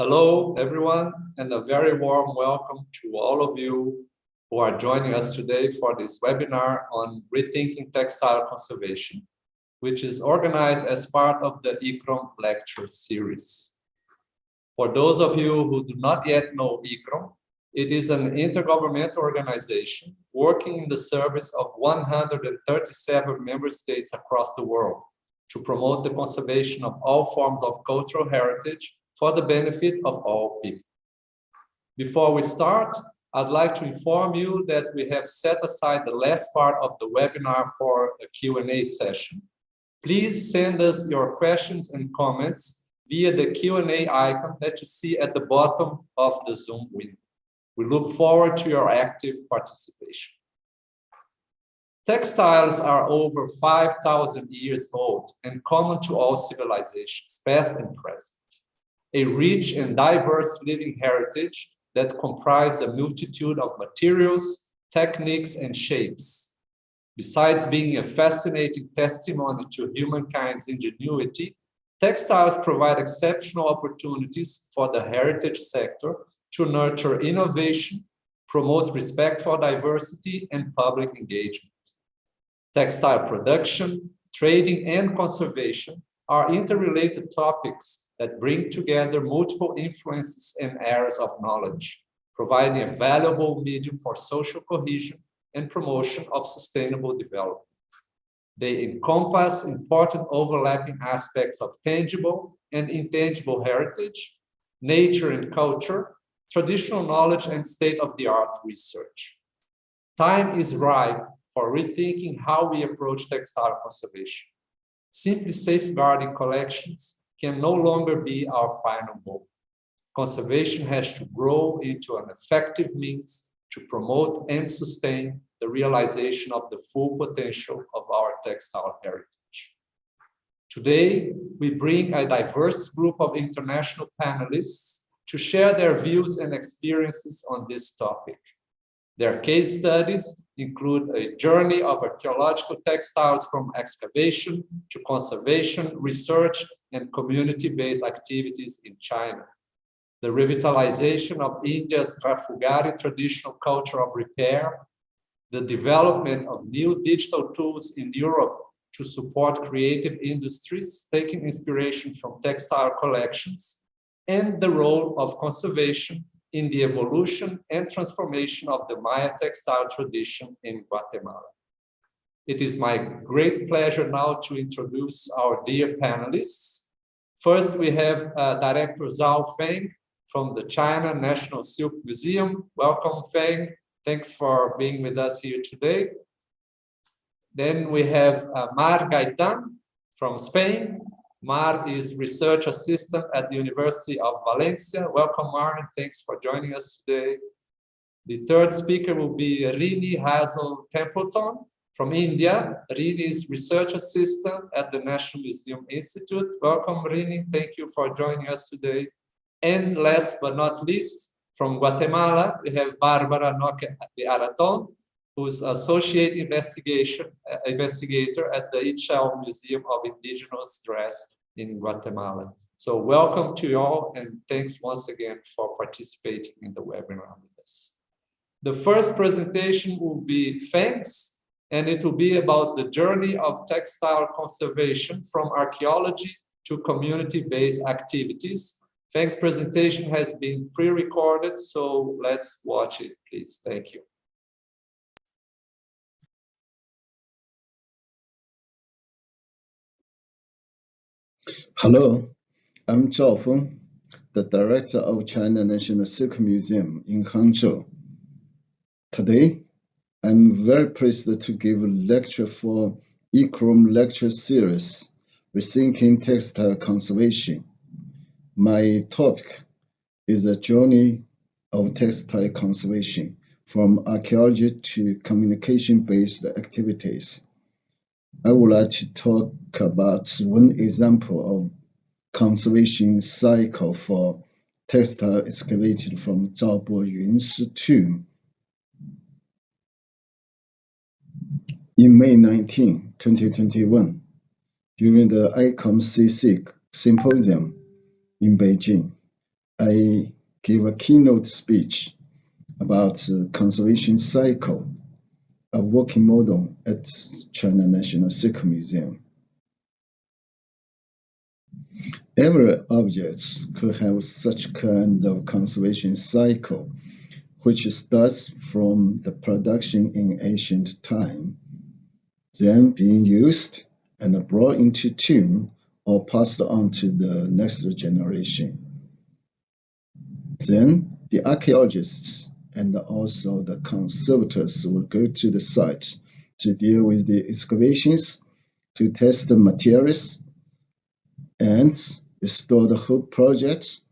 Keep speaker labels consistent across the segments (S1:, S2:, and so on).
S1: Hello, everyone, and a very warm welcome to all of you who are joining us today for this webinar on Rethinking Textile Conservation, which is organized as part of the ICCROM lecture series. For those of you who do not yet know ICCROM, it is an intergovernmental organization working in the service of 137 member states across the world to promote the conservation of all forms of cultural heritage for the benefit of all people. Before we start, I'd like to inform you that we have set aside the last part of the webinar for a Q&A session. Please send us your questions and comments via the Q&A icon that you see at the bottom of the Zoom window. We look forward to your active participation. Textiles are over 5,000 years old and common to all civilizations, past and present. A rich and diverse living heritage that comprise a multitude of materials, techniques, and shapes. Besides being a fascinating testimony to humankind's ingenuity, textiles provide exceptional opportunities for the heritage sector to nurture innovation, promote respect for diversity, and public engagement. Textile production, trading, and conservation are interrelated topics that bring together multiple influences and areas of knowledge, providing a valuable medium for social cohesion and promotion of sustainable development. They encompass important overlapping aspects of tangible and intangible heritage, nature and culture, traditional knowledge, and state-of-the-art research. Time is ripe for rethinking how we approach textile conservation. Simply safeguarding collections can no longer be our final goal. Conservation has to grow into an effective means to promote and sustain the realization of the full potential of our textile heritage. Today, we bring a diverse group of international panelists to share their views and experiences on this topic. Their case studies include a journey of archaeological textiles from excavation to conservation, research, and community-based activities in China. The revitalization of India's Rafugari traditional culture of repair, the development of new digital tools in Europe to support creative industries, taking inspiration from textile collections, and the role of conservation in the evolution and transformation of the Maya textile tradition in Guatemala. It is my great pleasure now to introduce our dear panelists. First, we have Director Zhao Feng from the China National Silk Museum. Welcome, Feng. Thanks for being with us here today. Then we have Mar Gaitan from Spain. Mar is research assistant at the University of Valencia. Welcome, Mar, and thanks for joining us today. The third speaker will be Rini Hazel Templeton from India. Rini is research assistant at the National Museum Institute. Welcome, Rini. Thank you for joining us today. And last but not least, from Guatemala, we have Barbara Noque de Araton, who's associate investigator at the Shawl Museum of Indigenous Dress in Guatemala. So welcome to you all, and thanks once again for participating in the webinar with us. The first presentation will be Feng's, and it will be about the journey of textile conservation from archaeology to community-based activities. Feng's presentation has been pre-recorded, so let's watch it, please. Thank you.
S2: Hello, I'm Zhao Feng, the director of China National Silk Museum in Hangzhou. Today, I'm very pleased to give a lecture for ICCROM lecture series, Rethinking Textile Conservation. My topic is the journey of textile conservation from archaeology to communication-based activities. I would like to talk about one example of conservation cycle for textile excavated from Zhao Boyun's tomb. In May 19, 2021, during the ICOM CC Symposium in Beijing, I gave a keynote speech about the conservation cycle, a working model at China National Silk Museum. Every object could have such kind of conservation cycle, which starts from the production in ancient time, then being used and brought into tune or passed on to the next generation. Then the archaeologists and also the conservators will go to the site to deal with the excavations, to test the materials, and restore the whole project.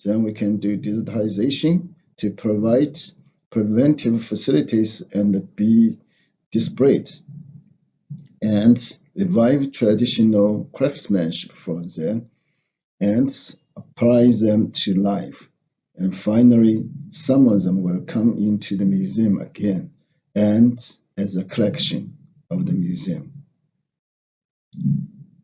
S2: Then we can do digitization to provide preventive facilities and be displayed, and revive traditional craftsmanship for them and apply them to life. And finally, some of them will come into the museum again and as a collection of the museum.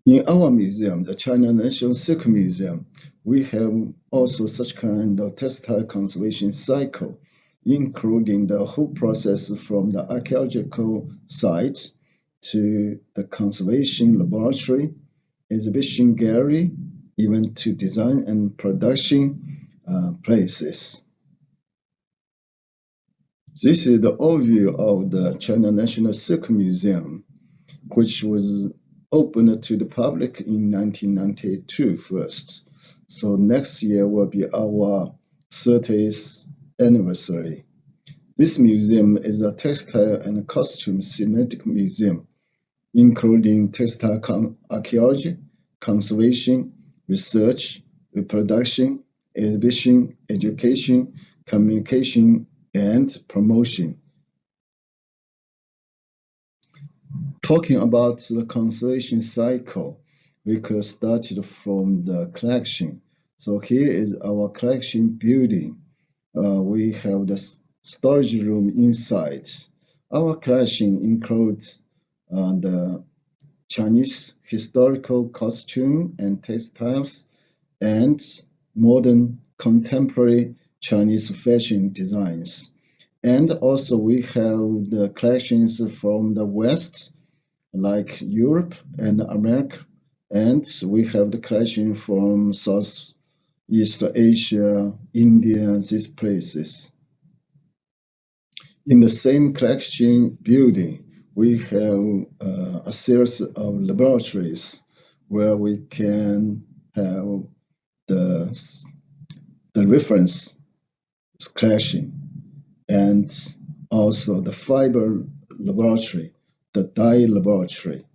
S2: In our museum, the China National Silk Museum, we have also such kind of textile conservation cycle, including the whole process from the archaeological site to the conservation laboratory, exhibition gallery, even to design and production places. This is the overview of the China National Silk Museum, which was opened to the public in 1992 first. So next year will be our 30th anniversary. This museum is a textile and costume thematic museum, including textile archaeology, conservation, research, reproduction, exhibition, education, communication, and promotion. Talking about the conservation cycle, we could start it from the collection. So here is our collection building. We have the storage room inside. Our collection includes the Chinese historical costume and textiles and modern contemporary Chinese fashion designs. And also we have the collections from the West, like Europe and America, and we have the collection from Southeast Asia, India, these places. In the same collection building, we have a series of laboratories where we can have the reference collection and also the fiber laboratory, the dye laboratory.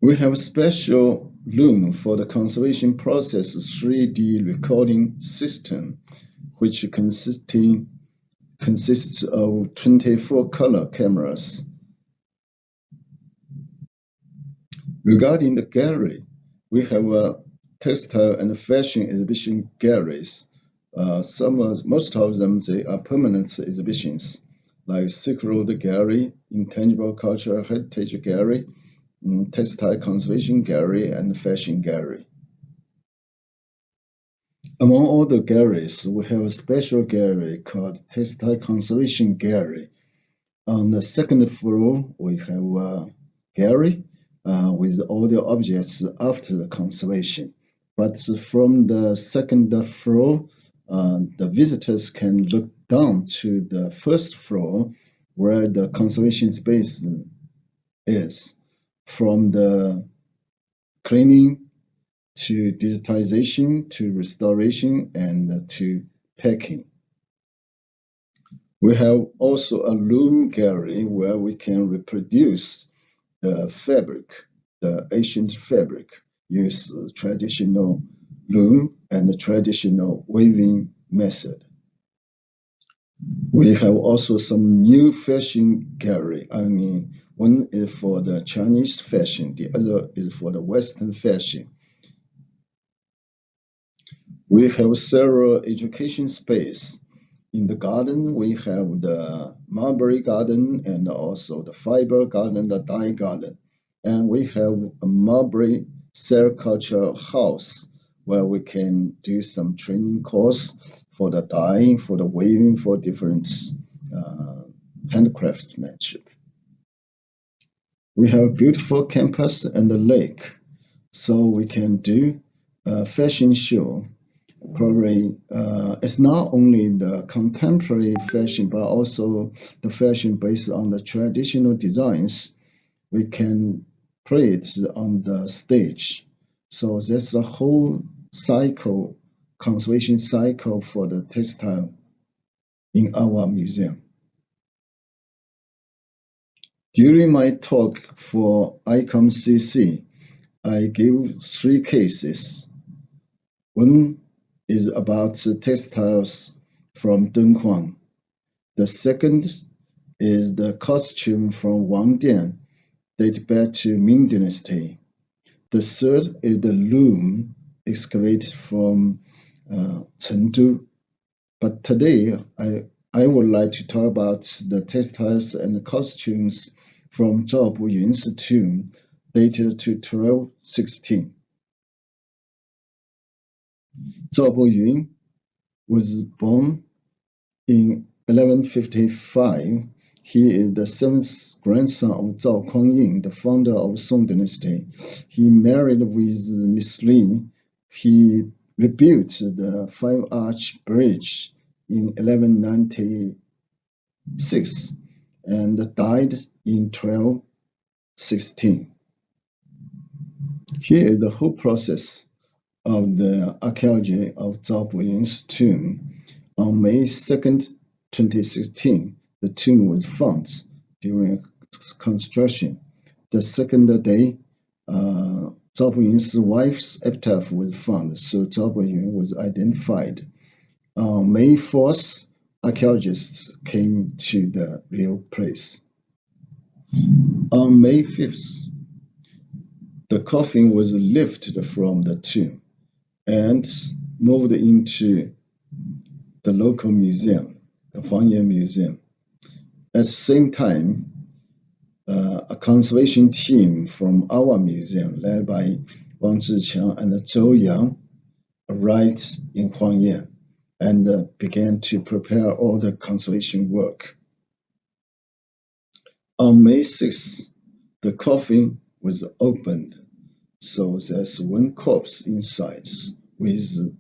S2: We have a special room for the conservation process 3D recording system, which consists of 24 color cameras. Regarding the gallery, we have a textile and fashion exhibition galleries. Most of them, they are permanent exhibitions, like Silk Road Gallery, Intangible Cultural Heritage Gallery, Textile Conservation Gallery, and Fashion Gallery. Among all the galleries, we have a special gallery called Textile Conservation Gallery. On the second floor, we have a gallery with all the objects after the conservation. But from the second floor, the visitors can look down to the first floor where the conservation space is, from the cleaning to digitization to restoration and to packing. We have also a loom gallery where we can reproduce the fabric, the ancient fabric, use traditional loom and the traditional weaving method. We have also some new fashion gallery. One is for the Chinese fashion, the other is for the Western fashion. We have several education space. In the garden, we have the mulberry garden and also the fiber garden, the dye garden. And we have a mulberry sericulture house where we can do some training course for the dyeing, for the weaving, for different handcraftsmanship. We have a beautiful campus and a lake, so we can do a fashion show. Probably it's not only the contemporary fashion, but also the fashion based on the traditional designs. We can play it on the stage. So that's the whole cycle, conservation cycle for the textile in our museum. During my talk for ICOM-CC, I gave 3 cases. One is about textiles from Dunhuang. The second is the costume from Wangdian, dated back to Ming Dynasty. The third is the loom excavated from Chengdu. But today, I would like to talk about the textiles and the costumes from Zhao Buyun's tomb, dated to 1216. Zhao Buyun was born in 1155. He is the 7th grandson of Zhao Kuangying, the founder of Song Dynasty. He married with Miss Li. He rebuilt the 5-arch bridge in 1196 and died in 1216. Here is the whole process of the archaeology of Zhao Buyun's tomb. On May 2nd, 2016, the tomb was found during construction. The second day, Zhao Buyun's wife's epitaph was found, so Zhao Buyun was identified. On May 4th, archaeologists came to the real place. On May 5th, the coffin was lifted from the tomb and moved into the local museum, the Huangyan Museum. At the same time, a conservation team from our museum, led by Wang Zhiqiang and Zhou Yang, arrived in Huangyan and began to prepare all the conservation work. On May 6th, the coffin was opened, so there's one corpse inside with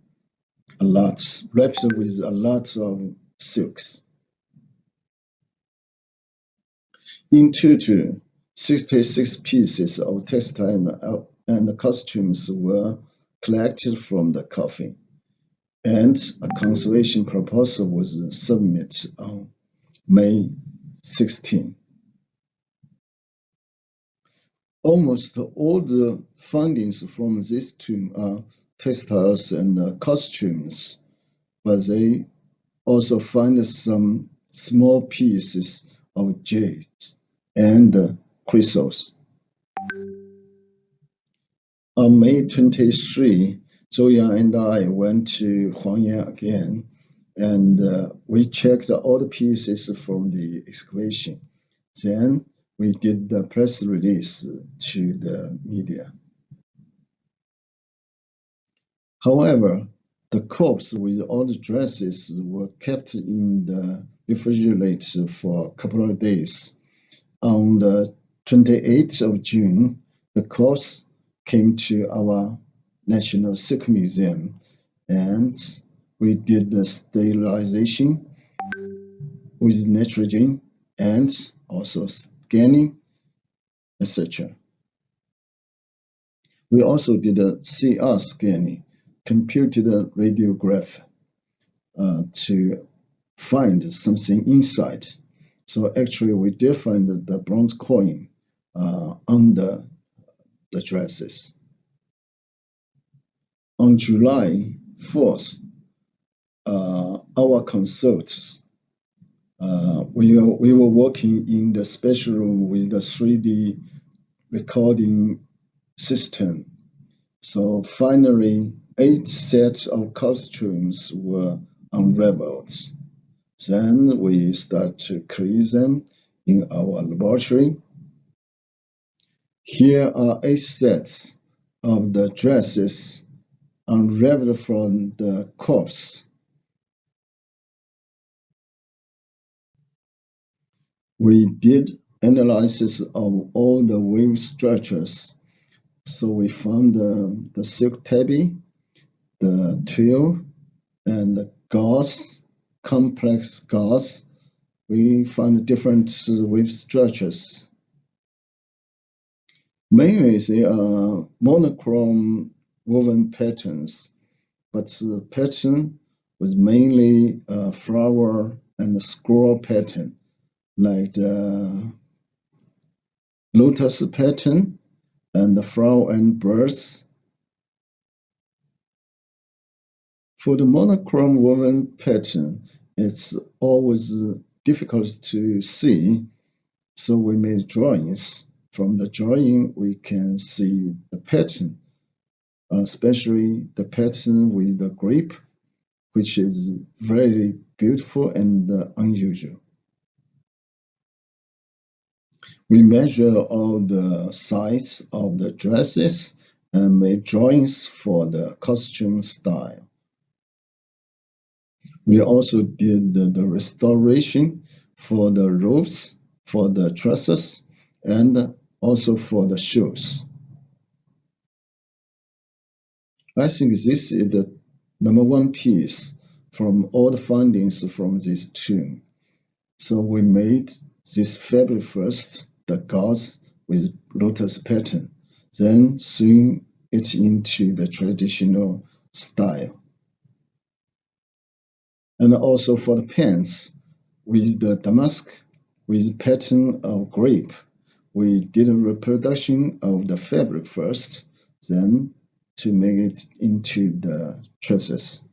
S2: wrapped with a lot of silks. In total, 66 pieces of textile and costumes were collected from the coffin, and a conservation proposal was submitted on May 16. Almost all the findings from this tomb are textiles and costumes, but they also find some small pieces of jade and crystals. On May 23, Zhou Yang and I went to Huangyan again, and we checked all the pieces from the excavation. Then we did the press release to the media. However, the corpse with all the dresses were kept in the refrigerator for a couple of days. On the 28th of June, the corpse came to our National Silk Museum, and we did the sterilization with nitrogen and also scanning, etc. We also did a CR scanning, computed radiograph, to find something inside. So actually, we did find the bronze coin under the dresses. On July 4th, our consultants, we were working in the special room with the 3D recording system. So finally, 8 sets of costumes were unraveled. Then we start to create them in our laboratory. Here are 8 sets of the dresses unraveled from the corpse. We did analysis of all the wave structures. So we found the silk tabby, the twill, and the gauze, complex gauze. We found different wave structures. Mainly they are monochrome woven patterns, but the pattern was mainly a flower and a scroll pattern, like the lotus pattern and the flower and birds. For the monochrome woven pattern, it's always difficult to see, so we made drawings. From the drawing, we can see the pattern, especially the pattern with the grape, which is very beautiful and unusual. We measure all the size of the dresses and made drawings for the costume style. We also did the restoration for the robes, for the dresses, and also for the shoes. I think this is the number one piece from all the findings from this tomb. So we made this fabric first, the gauze with lotus pattern, then sewn it into the traditional style. And also for the pants, with the damask, with pattern of grape, we did a reproduction of the fabric first, then to make it into the dresses.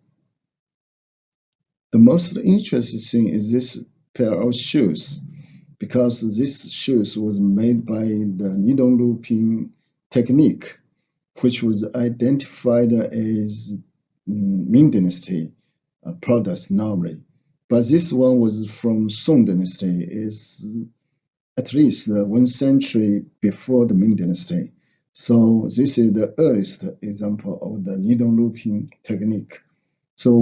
S2: The most interesting thing is this pair of shoes, because this shoes was made by the needle looping technique, which was identified as Ming Dynasty products normally. But this one was from Song Dynasty, is at least 1 century before the Ming Dynasty. So this is the earliest example of the needle looping technique. So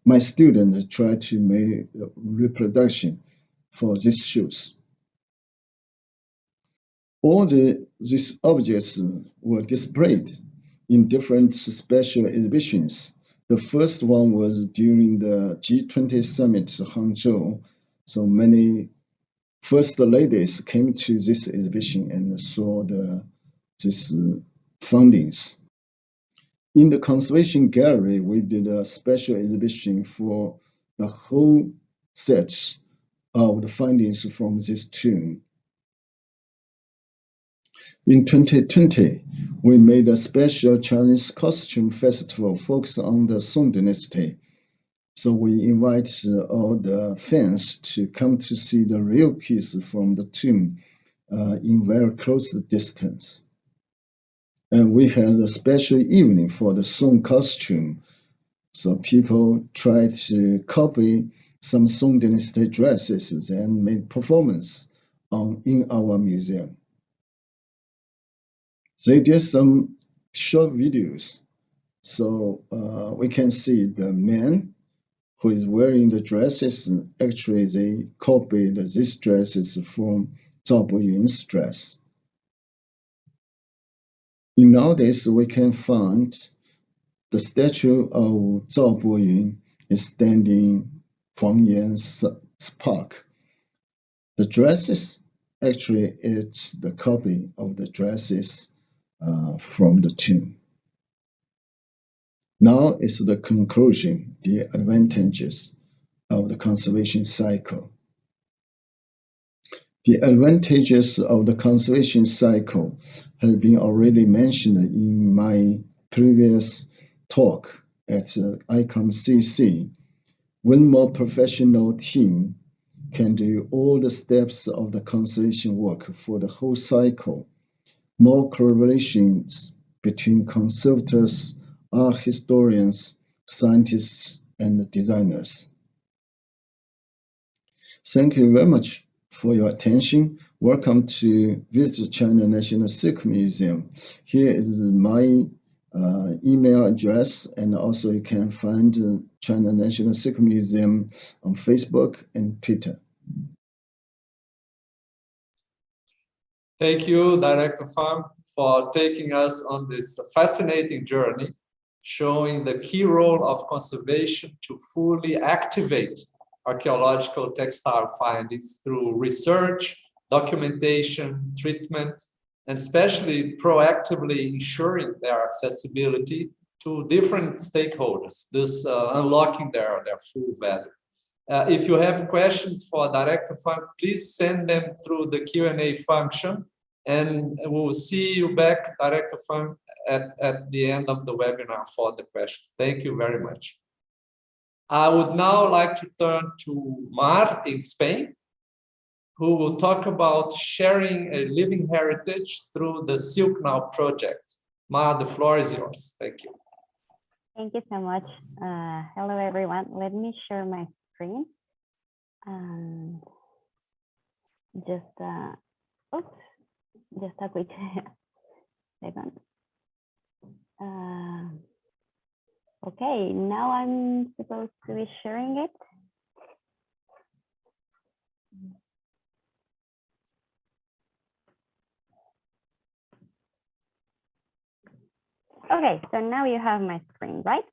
S2: my students try to make a reproduction for these shoes. All these objects were displayed in different special exhibitions. The first one was during the G20 summit Hangzhou. So many first ladies came to this exhibition and saw these findings. In the conservation gallery, we did a special exhibition for the whole set of the findings from this tomb. In 2020, we made a special Chinese costume festival focused on the Song Dynasty. So we invite all the fans to come to see the real piece from the tomb in very close distance. And we had a special evening for the Song costume. So people tried to copy some Song Dynasty dresses and made performance in our museum. They did some short videos. So we can see the man who is wearing the dresses. Actually, they copied these dresses from Zhao Boyun's dress. Nowadays, we can find the statue of Zhao Boyun is standing Huangyan's park. The dresses, actually, it's the copy of the dresses from the tomb. Now is the conclusion, the advantages of the conservation cycle. The advantages of the conservation cycle has been already mentioned in my previous talk at ICOM-CC. One more professional team can do all the steps of the conservation work for the whole cycle. More collaborations between conservators, art historians, scientists, and designers. Thank you very much for your attention. Welcome to visit China National Silk Museum. Here is my email address, and also you can find China National Silk Museum on Facebook and Twitter.
S1: Thank you, Director Pham, for taking us on this fascinating journey, showing the key role of conservation to fully activate archaeological textile findings through research, documentation, treatment, and especially proactively ensuring their accessibility to different stakeholders, thus unlocking their full value. If you have questions for Director Pham, please send them through the Q&A function, and we'll see you back, Director Pham, at the end of the webinar for the questions. Thank you very much. I would now like to turn to Mar in Spain, who will talk about sharing a living heritage through the Silk Now project. Mar, the floor is yours. Thank you.
S3: Thank you so much. Hello, everyone. Let me share my screen. Just a quick second. Okay, now I'm supposed to be sharing it. Okay, so now you have my screen, right?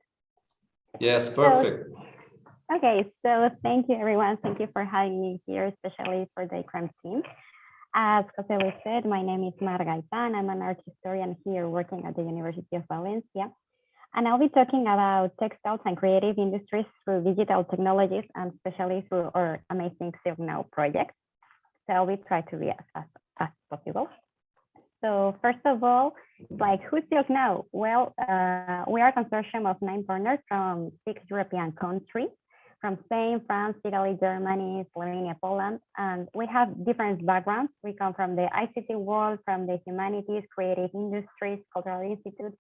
S1: Yes, perfect.
S3: Okay, so thank you, everyone. Thank you for having me here, especially for the ICRAM team. As Jose said, my name is Mar Gaitán. I'm an art historian here working at the University of Valencia. And I'll be talking about textiles and creative industries through digital technologies, and especially through our amazing Silk Now project. So I'll be trying to be as fast as possible. So first of all, like, who's Silk Now? Well, we are a consortium of 9 partners from 6 European countries, from Spain, France, Italy, Germany, Slovenia, Poland, and we have different backgrounds. We come from the ICT world, from the humanities, creative industries, cultural institutes.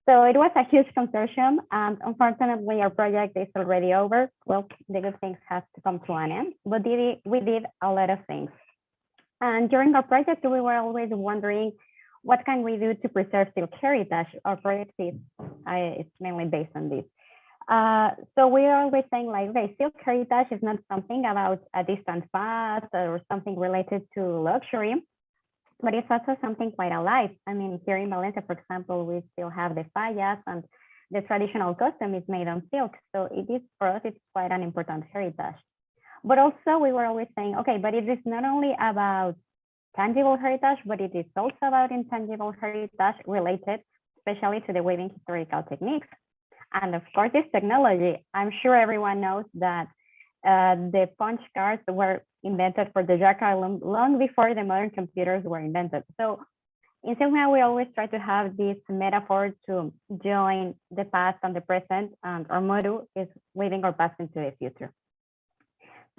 S3: So it was a huge consortium, and unfortunately our project is already over. Well, the good things have to come to an end, but we did a lot of things. And during our project, we were always wondering, what can we do to preserve silk heritage? Our project is mainly based on this. So we are always saying, like, okay, silk heritage is not something about a distant past or something related to luxury, but it's also something quite alive. I mean, here in Valencia, for example, we still have the fallas, and the traditional costume is made on silk. So it is, for us, it's quite an important heritage. But also we were always saying, okay, but it is not only about tangible heritage, but it is also about intangible heritage related, especially to the weaving historical techniques. And of course, this technology, I'm sure everyone knows that the punch cards were invented for the jacquard long before the modern computers were invented. So in some way, we always try to have this metaphor to join the past and the present, and our motto is weaving our past into the future.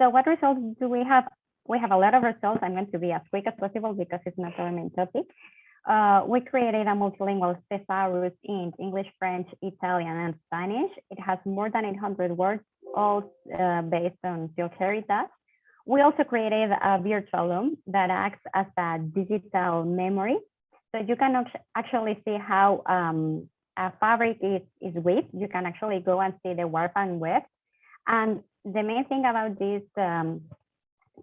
S3: So what results do we have? We have a lot of results. I'm going to be as quick as possible because it's not our main topic. We created a multilingual thesaurus in English, French, Italian, and Spanish. It has more than 800 words, all based on silk heritage. We also created a virtual loom that acts as a digital memory. So you can actually see how a fabric is weaved. You can actually go and see the warp and weft. And the main thing about this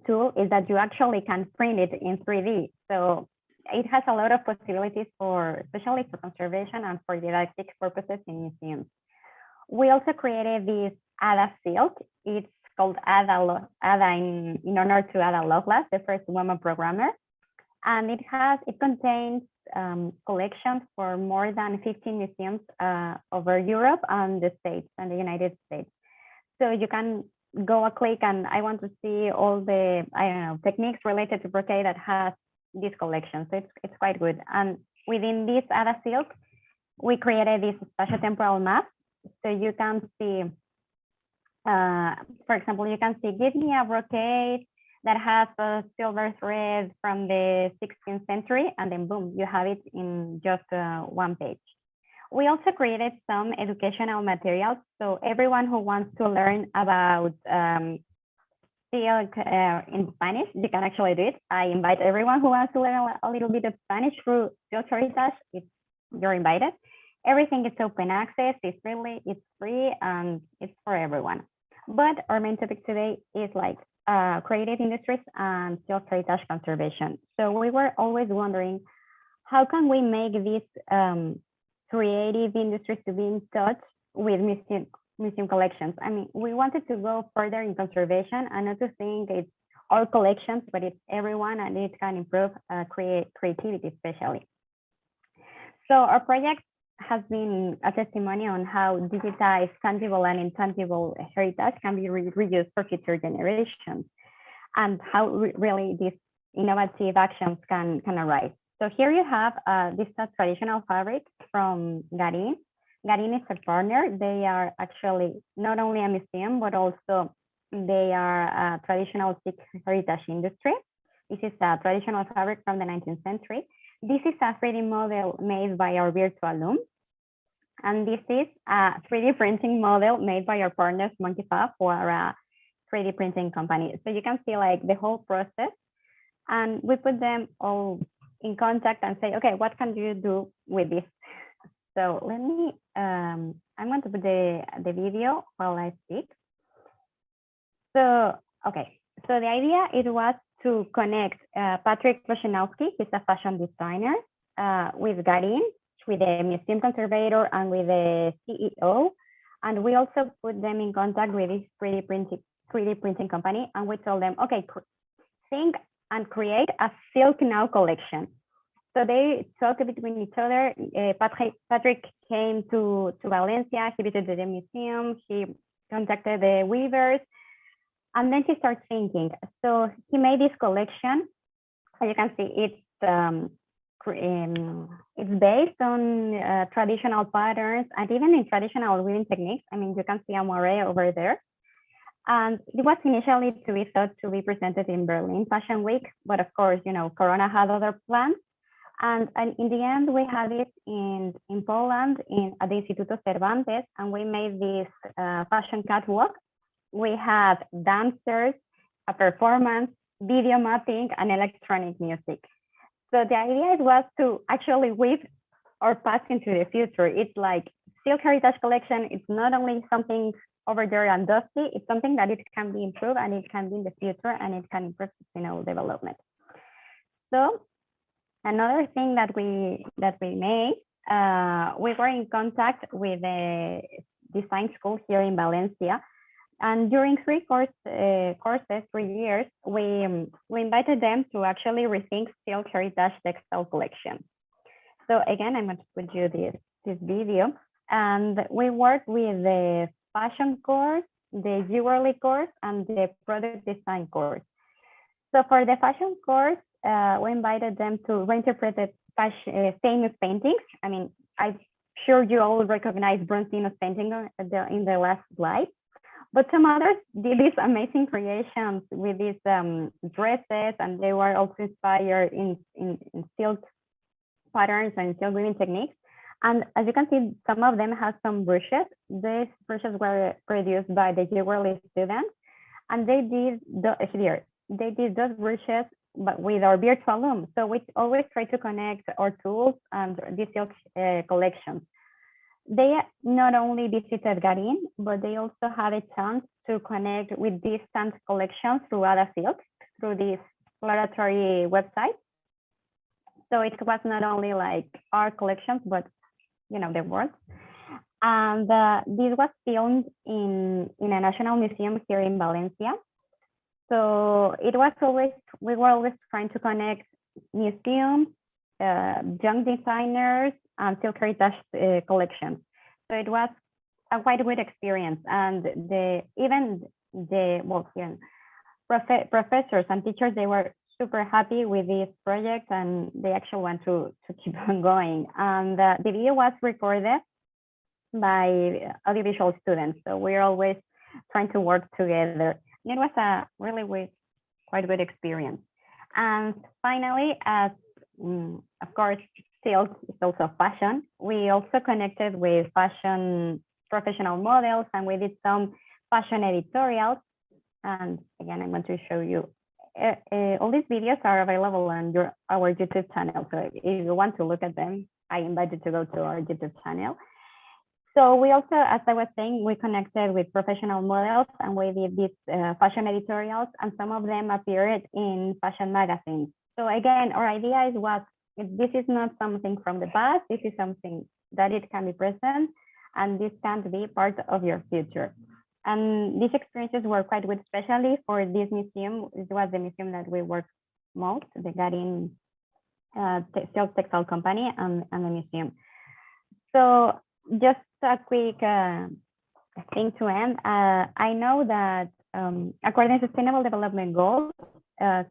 S3: tool is that you actually can print it in 3D. So it has a lot of possibilities for, especially for conservation and for didactic purposes in museums. We also created this Ada silk. It's called Ada in honor to Ada Lovelace, the first woman programmer. And it contains collections for more than 15 museums over Europe and the States and the United States. So you can go a click, and I want to see all the, I don't know, techniques related to brocade that has this collection. So it's quite good. And within this Ada silk, we created this spatio-temporal map. So you can see, for example, you can see, give me a brocade that has a silver thread from the 16th century, and then boom, you have it in just one page. We also created some educational materials. So everyone who wants to learn about silk in Spanish, you can actually do it. I invite everyone who wants to learn a little bit of Spanish through Silk Heritage. You're invited. Everything is open access, it's free, and it's for everyone. But our main topic today is like creative industries and silk heritage conservation. So we were always wondering, how can we make these creative industries to be in touch with museum collections? I mean, we wanted to go further in conservation and not to think it's our collections, but it's everyone, and it can improve creativity especially. So our project has been a testimony on how digitized, tangible and intangible heritage can be reused for future generations, and how really these innovative actions can arise. So here you have this traditional fabric from Garin. Garin is a partner. They are actually not only a museum, but also they are a traditional Sikh heritage industry. This is a traditional fabric from the 19th century. This is a 3D model made by our virtual loom. And this is a 3D printing model made by our partners, Monkey Fab, who are a 3D printing company. So you can see like the whole process, and we put them all in contact and say, okay, what can you do with this? So let me, I'm going to put the video while I speak. So, okay, so the idea, it was to connect Patrick Wojciechowski, he's a fashion designer, with Garin, with the museum conservator and with the CEO. And we also put them in contact with this 3D printing company. And we told them, okay, think and create a Silk Now collection. So they talked between each other. Patrick came to Valencia, he visited the museum, he contacted the weavers, and then he started thinking. So he made this collection. As you can see, it's based on traditional patterns and even in traditional weaving techniques. I mean, you can see a moire over there. And it was initially to be thought to be presented in Berlin Fashion Week, but of course, you know, Corona had other plans. And in the end, we had it in Poland at the Instituto Cervantes, and we made this fashion catwalk. We have dancers, a performance, video mapping, and electronic music. So the idea was to actually weave our past into the future. It's like Silk Heritage Collection. It's not only something over there and dusty, it's something that it can be improved and it can be in the future and it can improve sustainable development. So another thing that we made, we were in contact with a design school here in Valencia. And during 3 courses, 3 years, we invited them to actually rethink Silk Heritage Textile collection. So again, I'm going to put you this video. And we worked with the fashion course, the jewelry course, and the product design course. So for the fashion course, we invited them to reinterpret the famous paintings. I mean, I'm sure you all recognize Bronzino's painting in the last slide. But some others did these amazing creations with these dresses, and they were also inspired in silk patterns and silk weaving techniques. And as you can see, some of them have some brushes. These brushes were produced by the jewelry students, and they did those brushes, but with our virtual loom. So we always try to connect our tools and these silk collections. They not only visited Garin, but they also had a chance to connect with distant collections through other fields, through this exploratory website. So it was not only like our collections, but you know, the world. And this was filmed in a national museum here in Valencia. So it was always, we were always trying to connect museums, young designers, and Silk Heritage collections. So it was a quite good experience. And professors and teachers, they were super happy with this project, and they actually want to keep on going. And the video was recorded by audiovisual students. So we're always trying to work together. And it was a really quite good experience. And finally, as of course, silk is also fashion, we also connected with fashion professional models, and we did some fashion editorials. And again, I'm going to show you. All these videos are available on our YouTube channel. So if you want to look at them, I invite you to go to our YouTube channel. So we also, as I was saying, we connected with professional models and we did these fashion editorials, and some of them appeared in fashion magazines. So again, our idea was, this is not something from the past, this is something that it can be present, and this can be part of your future. And these experiences were quite good, especially for this museum. It was the museum that we worked most, the Garin Textile company and the museum. So just a quick thing to end. I know that according to Sustainable Development Goals,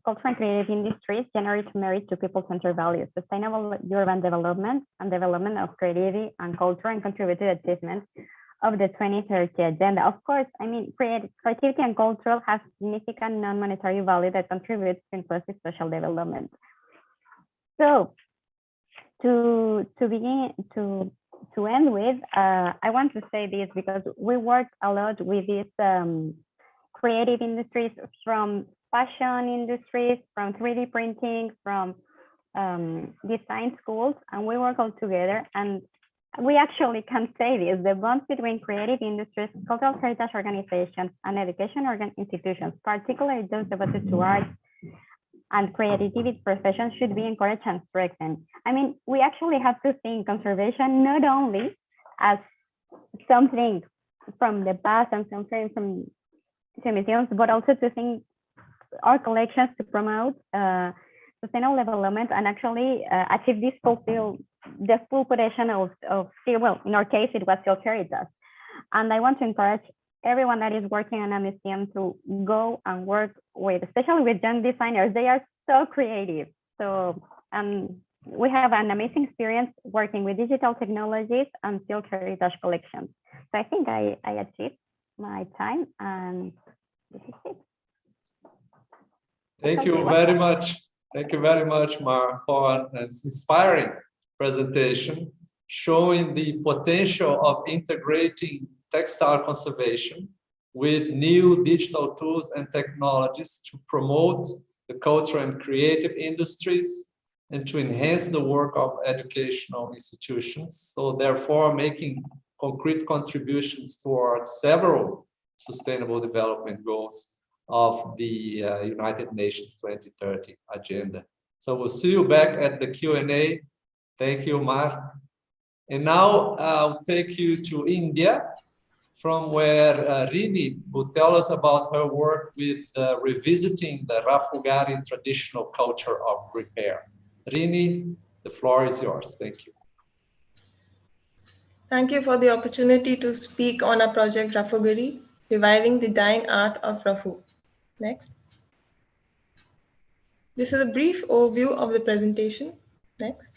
S3: cultural and creative industries generate merit to people-centered values, sustainable urban development, and development of creativity and culture, and contribute to the achievement of the 2030 agenda. Of course, I mean, creativity and culture have significant non-monetary value that contributes to inclusive social development. So to end with, I want to say this because we work a lot with these creative industries, from fashion industries, from 3D printing, from design schools, and we work all together. And we actually can say this: the bonds between creative industries, cultural heritage organizations, and education institutions, particularly those devoted to art and creativity professions, should be encouraged and strengthened. I mean, we actually have to think conservation not only as something from the past and something from museums, but also to think our collections to promote sustainable development and actually achieve this the full potential of still, well, in our case, it was still heritage. And I want to encourage everyone that is working in a museum to go and work with, especially with young designers. They are so creative. So we have an amazing experience working with digital technologies and still heritage collections. So I think I achieved my time, and this is it.
S1: Thank you very much. Thank you very much, Mar, for an inspiring presentation showing the potential of integrating textile conservation with new digital tools and technologies to promote the cultural and creative industries and to enhance the work of educational institutions. So therefore, making concrete contributions towards several sustainable development goals of the United Nations 2030 agenda. So we'll see you back at the Q&A. Thank you, Mar. And now I'll take you to India, from where Rini will tell us about her work with revisiting the Rafugari traditional culture of repair. Rini, the floor is yours. Thank you.
S4: Thank you for the opportunity to speak on our project Rafugari, reviving the dying art of Rafu. Next. This is a brief overview of the presentation. Next.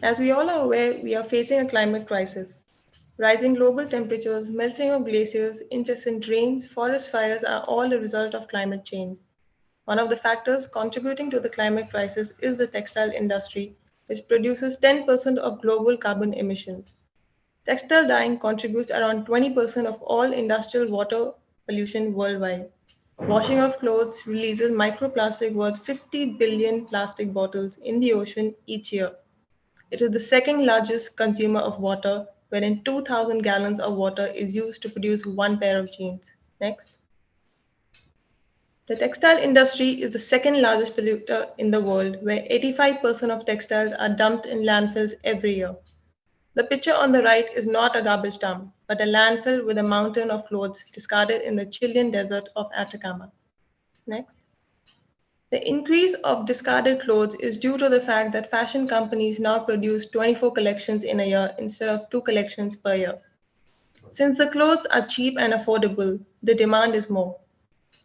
S4: As we all are aware, we are facing a climate crisis. Rising global temperatures, melting of glaciers, incessant rains, forest fires are all a result of climate change. One of the factors contributing to the climate crisis is the textile industry, which produces 10% of global carbon emissions. Textile dyeing contributes around 20% of all industrial water pollution worldwide. Washing of clothes releases microplastic worth 50 billion plastic bottles in the ocean each year. It is the second largest consumer of water, wherein 2,000 gallons of water is used to produce one pair of jeans. Next. The textile industry is the second largest polluter in the world, where 85% of textiles are dumped in landfills every year. The picture on the right is not a garbage dump, but a landfill with a mountain of clothes discarded in the Chilean desert of Atacama. Next. The increase of discarded clothes is due to the fact that fashion companies now produce 24 collections in a year instead of 2 collections per year. Since the clothes are cheap and affordable, the demand is more.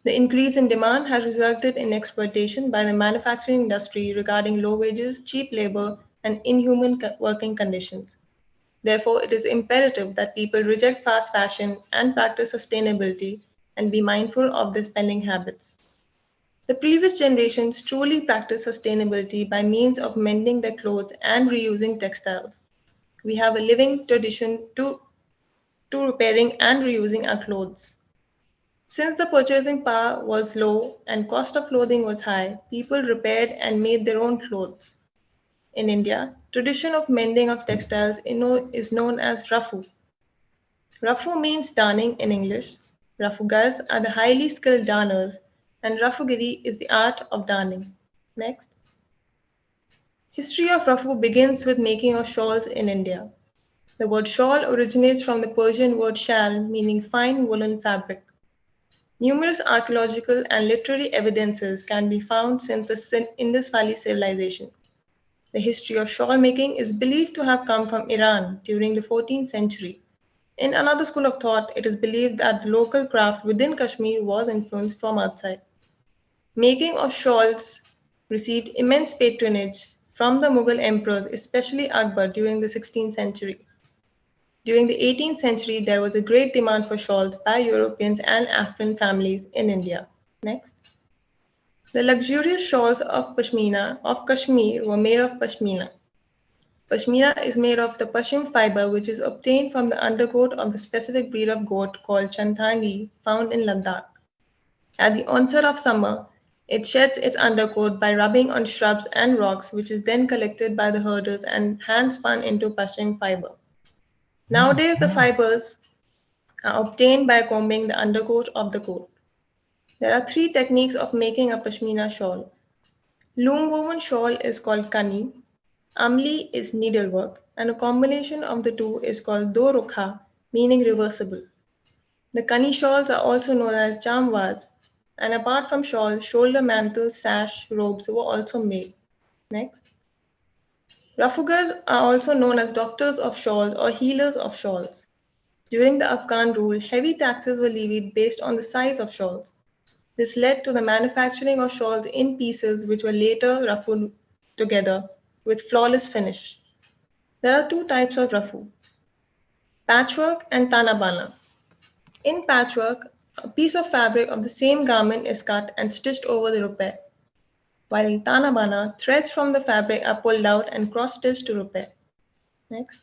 S4: The increase in demand has resulted in exploitation by the manufacturing industry regarding low wages, cheap labor, and inhuman working conditions. Therefore, it is imperative that people reject fast fashion and practice sustainability and be mindful of their spending habits. The previous generations truly practiced sustainability by means of mending their clothes and reusing textiles. We have a living tradition to repairing and reusing our clothes. Since the purchasing power was low and cost of clothing was high, people repaired and made their own clothes. In India, tradition of mending of textiles is known as rafu. Rafu means darning in English. Rafugars are the highly skilled darners, and rafugiri is the art of darning. Next. History of rafu begins with making of shawls in India. The word shawl originates from the Persian word shal, meaning fine woolen fabric. Numerous archaeological and literary evidences can be found since the Indus Valley civilization. The history of shawl making is believed to have come from Iran during the 14th century. In another school of thought, it is believed that the local craft within Kashmir was influenced from outside. Making of shawls received immense patronage from the Mughal emperors, especially Akbar, during the 16th century. During the 18th century, there was a great demand for shawls by Europeans and African families in India. Next. The luxurious shawls of Pashmina of Kashmir were made of Pashmina. Pashmina is made of the Pashim fiber, which is obtained from the undercoat of the specific breed of goat called Chantangi, found in Ladakh. At the onset of summer, it sheds its undercoat by rubbing on shrubs and rocks, which is then collected by the herders and hand spun into Pashim fiber. Nowadays, the fibers are obtained by combing the undercoat of the goat. There are three techniques of making a Pashmina shawl. Loom woven shawl is called kani, amli is needlework, and a combination of the two is called do rukha, meaning reversible. The kani shawls are also known as jamwas, and apart from shawls, shoulder mantles, sash, robes were also made. Next. Rafugars are also known as doctors of shawls or healers of shawls. During the Afghan rule, heavy taxes were levied based on the size of shawls. This led to the manufacturing of shawls in pieces which were later ruffled together with flawless finish. There are two types of rafu, patchwork and tanabana. In patchwork, a piece of fabric of the same garment is cut and stitched over the repair, while in tanabana, threads from the fabric are pulled out and cross-stitched to repair. Next.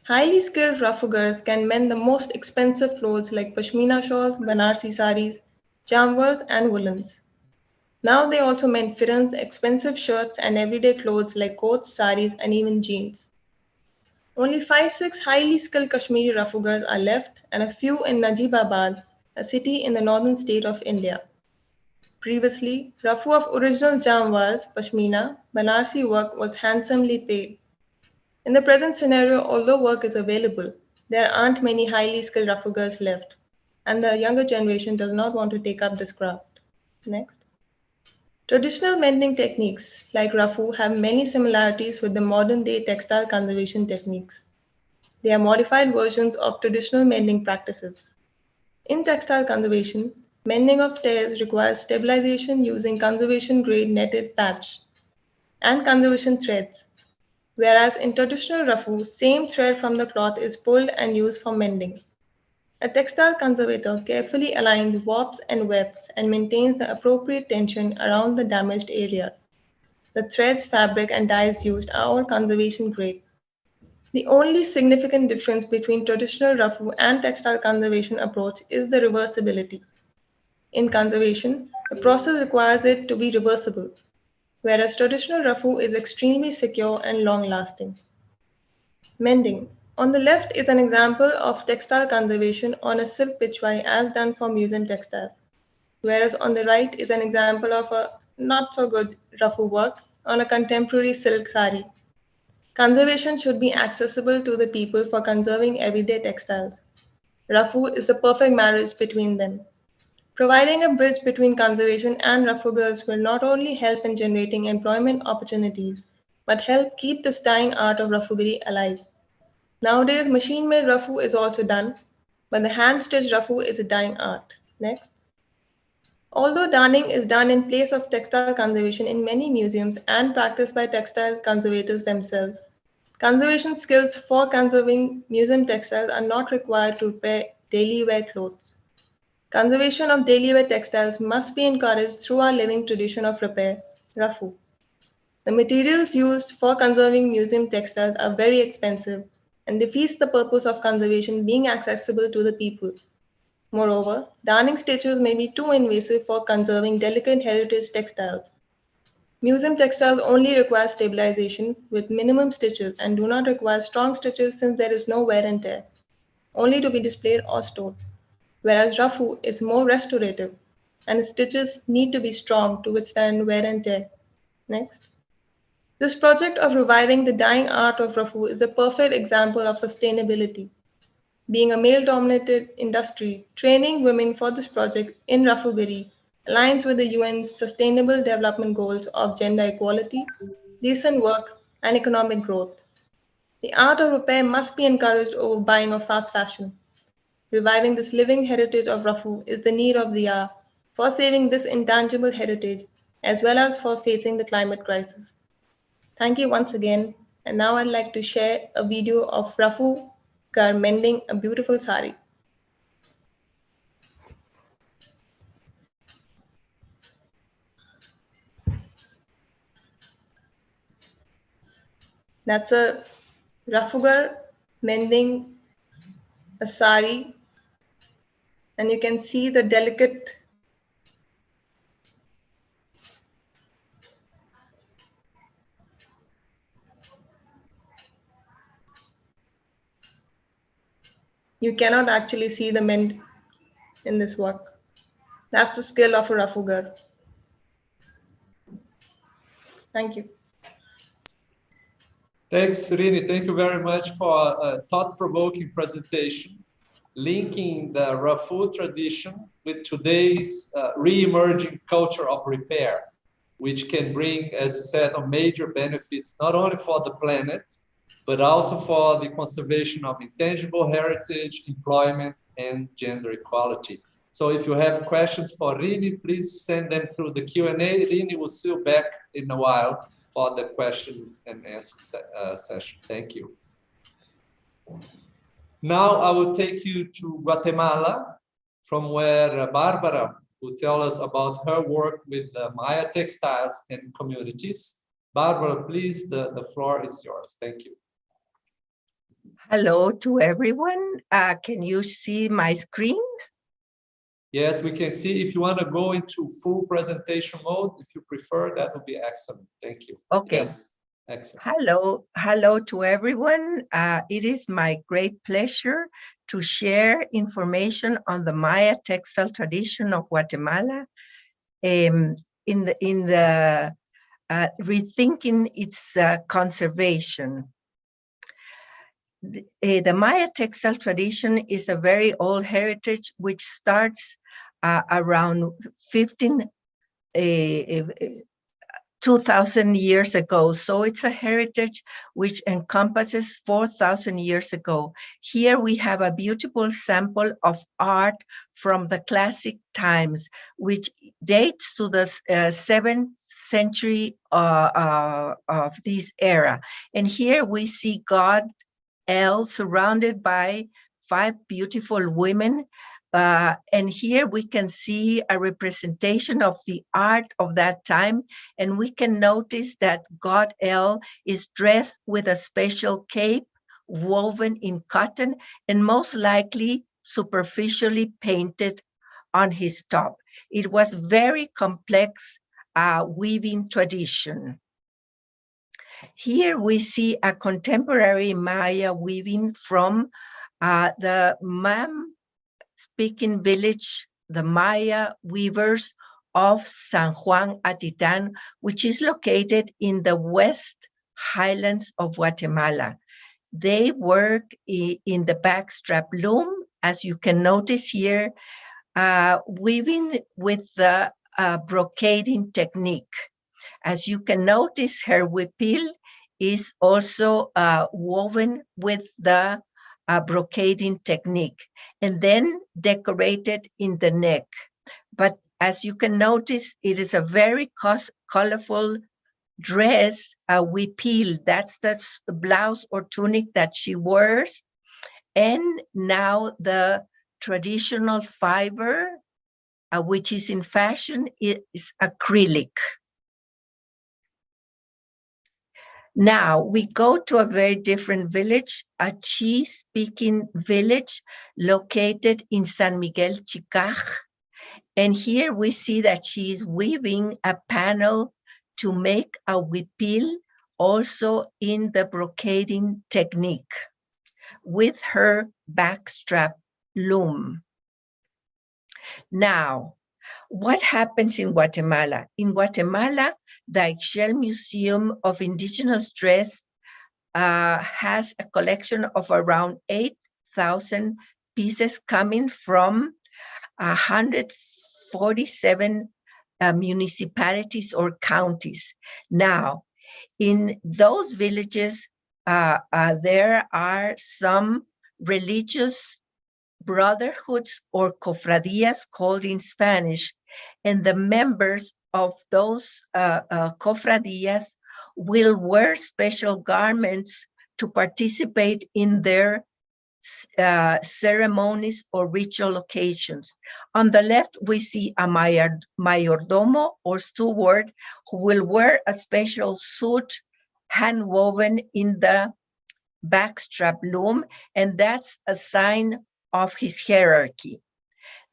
S4: Highly skilled rafugars can mend the most expensive clothes like Pashmina shawls, Banarsi saris, jamwars, and woolens. Now they also mend firans, expensive shirts, and everyday clothes like coats, saris, and even jeans. Only 5-6 highly skilled Kashmiri rafugars are left, and a few in Najibabad, a city in the northern state of India. Previously, rafu of original jamwars, Pashmina, Banarsi work was handsomely paid. In the present scenario, although work is available, there aren't many highly skilled rafugars left, and the younger generation does not want to take up this craft. Next. Traditional mending techniques like rafu have many similarities with the modern-day textile conservation techniques. They are modified versions of traditional mending practices. In textile conservation, mending of tears requires stabilization using conservation-grade netted patch and conservation threads, whereas in traditional rafu, same thread from the cloth is pulled and used for mending. A textile conservator carefully aligns warps and wefts and maintains the appropriate tension around the damaged areas. The threads, fabric, and dyes used are all conservation grade. The only significant difference between traditional rafu and textile conservation approach is the reversibility. In conservation, the process requires it to be reversible, whereas traditional rafu is extremely secure and long-lasting. Mending. On the left is an example of textile conservation on a silk pitchwai as done for museum textile, whereas on the right is an example of a not-so-good rafu work on a contemporary silk sari. Conservation should be accessible to the people for conserving everyday textiles. Rafu is the perfect marriage between them. Providing a bridge between conservation and rafugars will not only help in generating employment opportunities, but help keep this dying art of rafugari alive. Nowadays, machine-made rafu is also done, but the hand-stitched rafu is a dying art. Next. Although darning is done in place of textile conservation in many museums and practiced by textile conservators themselves, conservation skills for conserving museum textiles are not required to repair daily wear clothes. Conservation of daily wear textiles must be encouraged through our living tradition of repair, rafu. The materials used for conserving museum textiles are very expensive and defeats the purpose of conservation being accessible to the people. Moreover, darning stitches may be too invasive for conserving delicate heritage textiles. Museum textiles only require stabilization with minimum stitches and do not require strong stitches since there is no wear and tear, only to be displayed or stored. Whereas rafu is more restorative and its stitches need to be strong to withstand wear and tear. Next. This project of reviving the dying art of rafu is a perfect example of sustainability. Being a male-dominated industry, training women for this project in Rafugari aligns with the UN's Sustainable Development Goals of gender equality, decent work, and economic growth. The art of repair must be encouraged over buying of fast fashion. Reviving this living heritage of Rafu is the need of the hour for saving this intangible heritage as well as for facing the climate crisis. Thank you once again. And now I'd like to share a video of Rafu Gar mending a beautiful sari. That's a Rafugar mending a sari, and you can see the delicate you cannot actually see the mend in this work. That's the skill of a Rafugar. Thank you.
S1: Thanks, Rini. Thank you very much for a thought-provoking presentation, linking the Rafu tradition with today's re-emerging culture of repair, which can bring, as you said, major benefits, not only for the planet, but also for the conservation of intangible heritage, employment, and gender equality. So if you have questions for Rini, please send them through the Q&A. Rini will see you back in a while for the questions and answer session. Thank you. Now I will take you to Guatemala, from where Barbara will tell us about her work with the Maya textiles and communities. Barbara, please, the floor is yours. Thank you.
S5: Hello to everyone. Can you see my screen?
S1: Yes, we can see. If you want to go into full presentation mode, if you prefer, that would be excellent. Thank you.
S5: Okay.
S1: Yes, excellent.
S5: Hello to everyone. It is my great pleasure to share information on the Maya textile tradition of Guatemala in the rethinking its conservation. The Maya textile tradition is a very old heritage which starts around 2,000 years ago. So it's a heritage which encompasses 4,000 years ago. Here we have a beautiful sample of art from the classic times, which dates to the 7th century of this era. And here we see God El surrounded by 5 beautiful women. And here we can see a representation of the art of that time. And we can notice that God El is dressed with a special cape woven in cotton and most likely superficially painted on his top. It was very complex weaving tradition. Here we see a contemporary Maya weaving from the Mam-speaking village, the Maya weavers of San Juan Atitan, which is located in the West Highlands of Guatemala. They work in the backstrap loom, as you can notice here, weaving with the brocading technique. As you can notice, her huipil is also woven with the brocading technique and then decorated in the neck. But as you can notice, it is a very colorful dress, a huipil. That's the blouse or tunic that she wears. And now the traditional fiber, which is in fashion, is acrylic. Now we go to a very different village, a Chi-speaking village located in San Miguel Chicaj. And here we see that she is weaving a panel to make a huipil also in the brocading technique with her backstrap loom. Now, what happens in Guatemala? In Guatemala, the Ixchel Museum of Indigenous Dress has a collection of around 8,000 pieces coming from 147 municipalities or counties. Now, in those villages, there are some religious brotherhoods or cofradías called in Spanish, and the members of those cofradías will wear special garments to participate in their ceremonies or ritual occasions. On the left, we see a mayordomo or steward who will wear a special suit hand woven in the backstrap loom, and that's a sign of his hierarchy.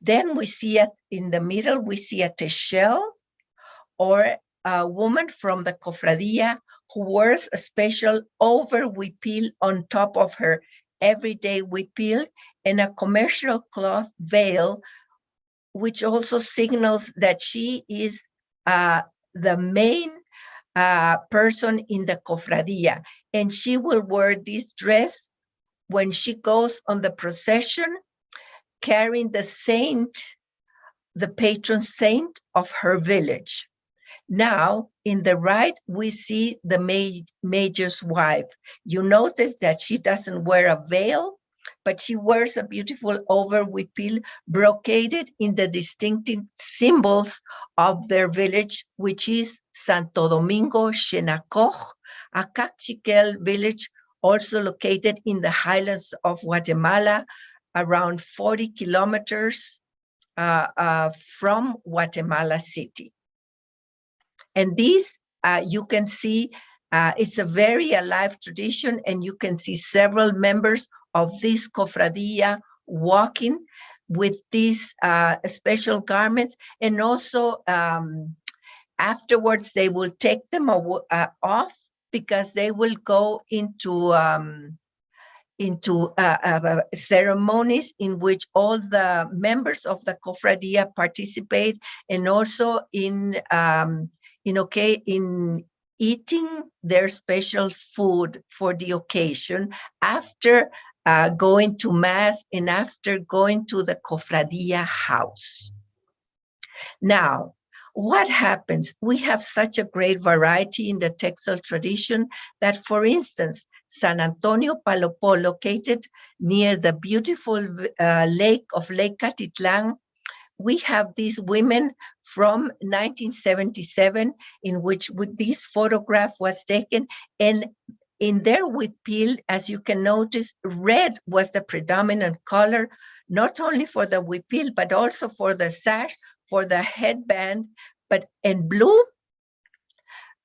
S5: Then we see in the middle, we see a techel, or a woman from the cofradía who wears a special over huipil on top of her everyday huipil, and a commercial cloth veil, which also signals that she is the main person in the cofradía, and she will wear this dress when she goes on the procession, carrying the saint, the patron saint of her village. Now, in the right, we see the major's wife. You notice that she doesn't wear a veil, but she wears a beautiful over huipil brocaded in the distinctive symbols of their village, which is Santo Domingo Xenacoch, a Cachiquel village also located in the highlands of Guatemala, around 40 kilometers from Guatemala City. And this, you can see, it's a very alive tradition, and you can see several members of this cofradía walking with these special garments, and also afterwards they will take them off, because they will go into ceremonies in which all the members of the cofradía participate, and also in eating their special food for the occasion after going to mass and after going to the cofradía house. Now, what happens? We have such a great variety in the textile tradition that, for instance, San Antonio Palopó, located near the beautiful lake of Lake Catitlán, we have these women from 1977 in which this photograph was taken, and in their huipil, as you can notice, red was the predominant color, not only for the huipil, but also for the sash, for the headband, and blue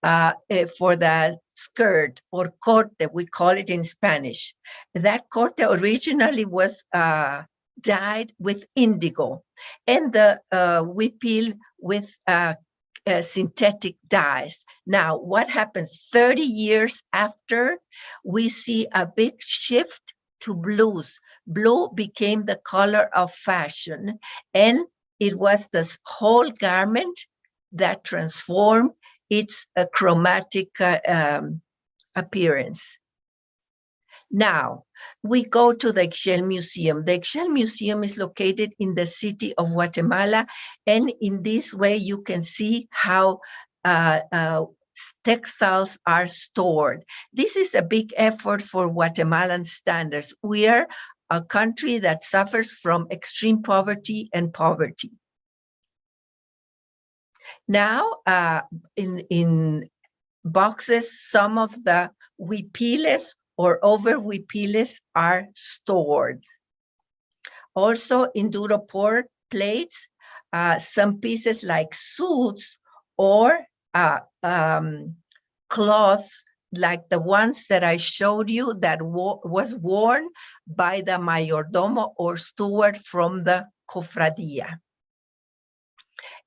S5: for the skirt, or corte, we call it in Spanish. That corte originally was dyed with indigo, and the huipil with synthetic dyes. Now, what happens 30 years after, we see a big shift to blues. Blue became the color of fashion, and it was this whole garment that transformed its chromatic appearance. Now, we go to the Ixchel Museum. The Ixchel Museum is located in the city of Guatemala, and in this way you can see how textiles are stored. This is a big effort for Guatemalan standards. We are a country that suffers from extreme poverty and poverty. Now, in boxes, some of the huipiles or over huipiles are stored. Also in duropor plates, some pieces like suits or cloths like the ones that I showed you that was worn by the mayordomo or steward from the cofradía.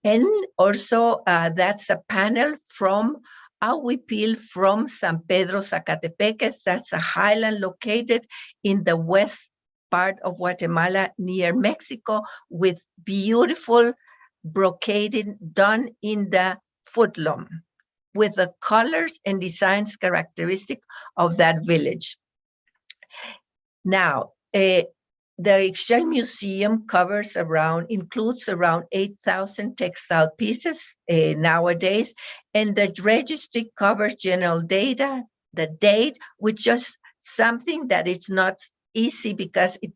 S5: And also that's a panel from Ahuipil from San Pedro Zacatepeques. That's a highland located in the west part of Guatemala near Mexico, with beautiful brocading done in the footloom with the colors and designs characteristic of that village. Now, the Exchange Museum includes around 8,000 textile pieces nowadays, and the registry covers general data, the date, which is something that is not easy because it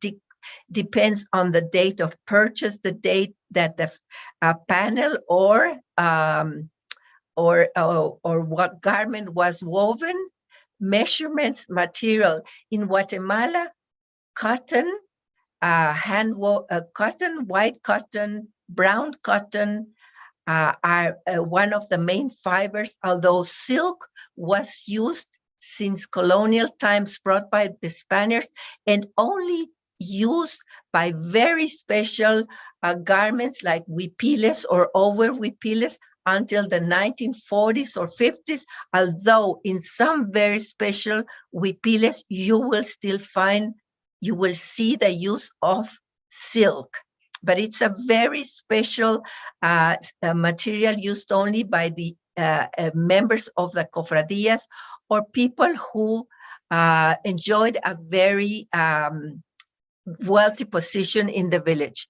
S5: depends on the date of purchase, the date that the panel or what garment was woven, measurements, material. In Guatemala, cotton, cotton, white cotton, brown cotton are one of the main fibers, although silk was used since colonial times brought by the Spaniards and only used by very special garments like huipiles or over huipiles until the 1940s or 50s, although in some very special huipiles you will see the use of silk, but it's a very special material used only by the members of the cofradías or people who enjoyed a very wealthy position in the village.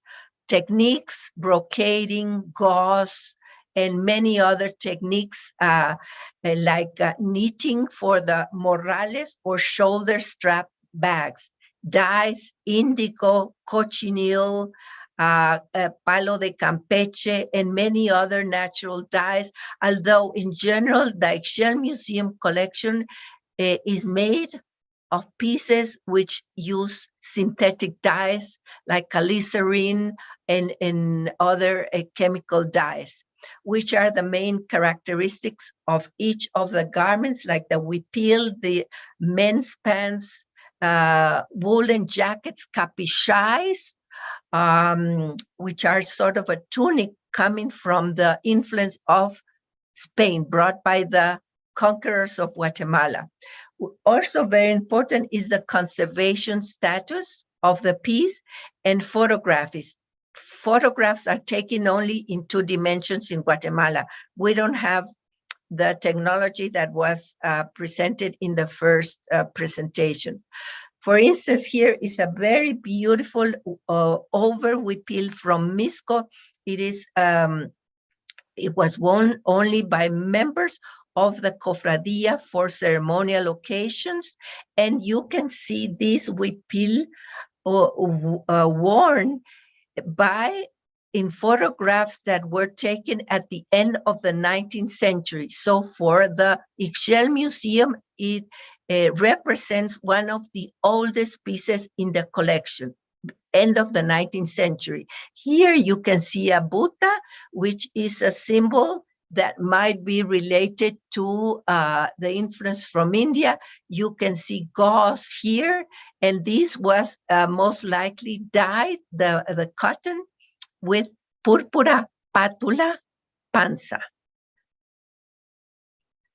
S5: Techniques, brocading, gauze, and many other techniques like knitting for the morrales or shoulder strap bags, dyes, indigo, cochineal, palo de Campeche, and many other natural dyes, although in general the Exchange Museum collection is made of pieces which use synthetic dyes like glycerin and other chemical dyes, which are the main characteristics of each of the garments, like the huipil, the men's pants, woolen jackets, capichais, which are sort of a tunic coming from the influence of Spain, brought by the conquerors of Guatemala. Also very important is the conservation status of the piece and photographies. Photographs are taken only in 2 dimensions in Guatemala. We don't have the technology that was presented in the first presentation. For instance, here is a very beautiful over huipil from Misco. It was worn only by members of the cofradia for ceremonial occasions, and you can see this huipil worn in photographs that were taken at the end of the 19th century. So for the Ixchel Museum, it represents one of the oldest pieces in the collection, end of the 19th century. Here you can see a buta, which is a symbol that might be related to the influence from India. You can see gauze here, and this was most likely dyed, the cotton, with purpura patula panza.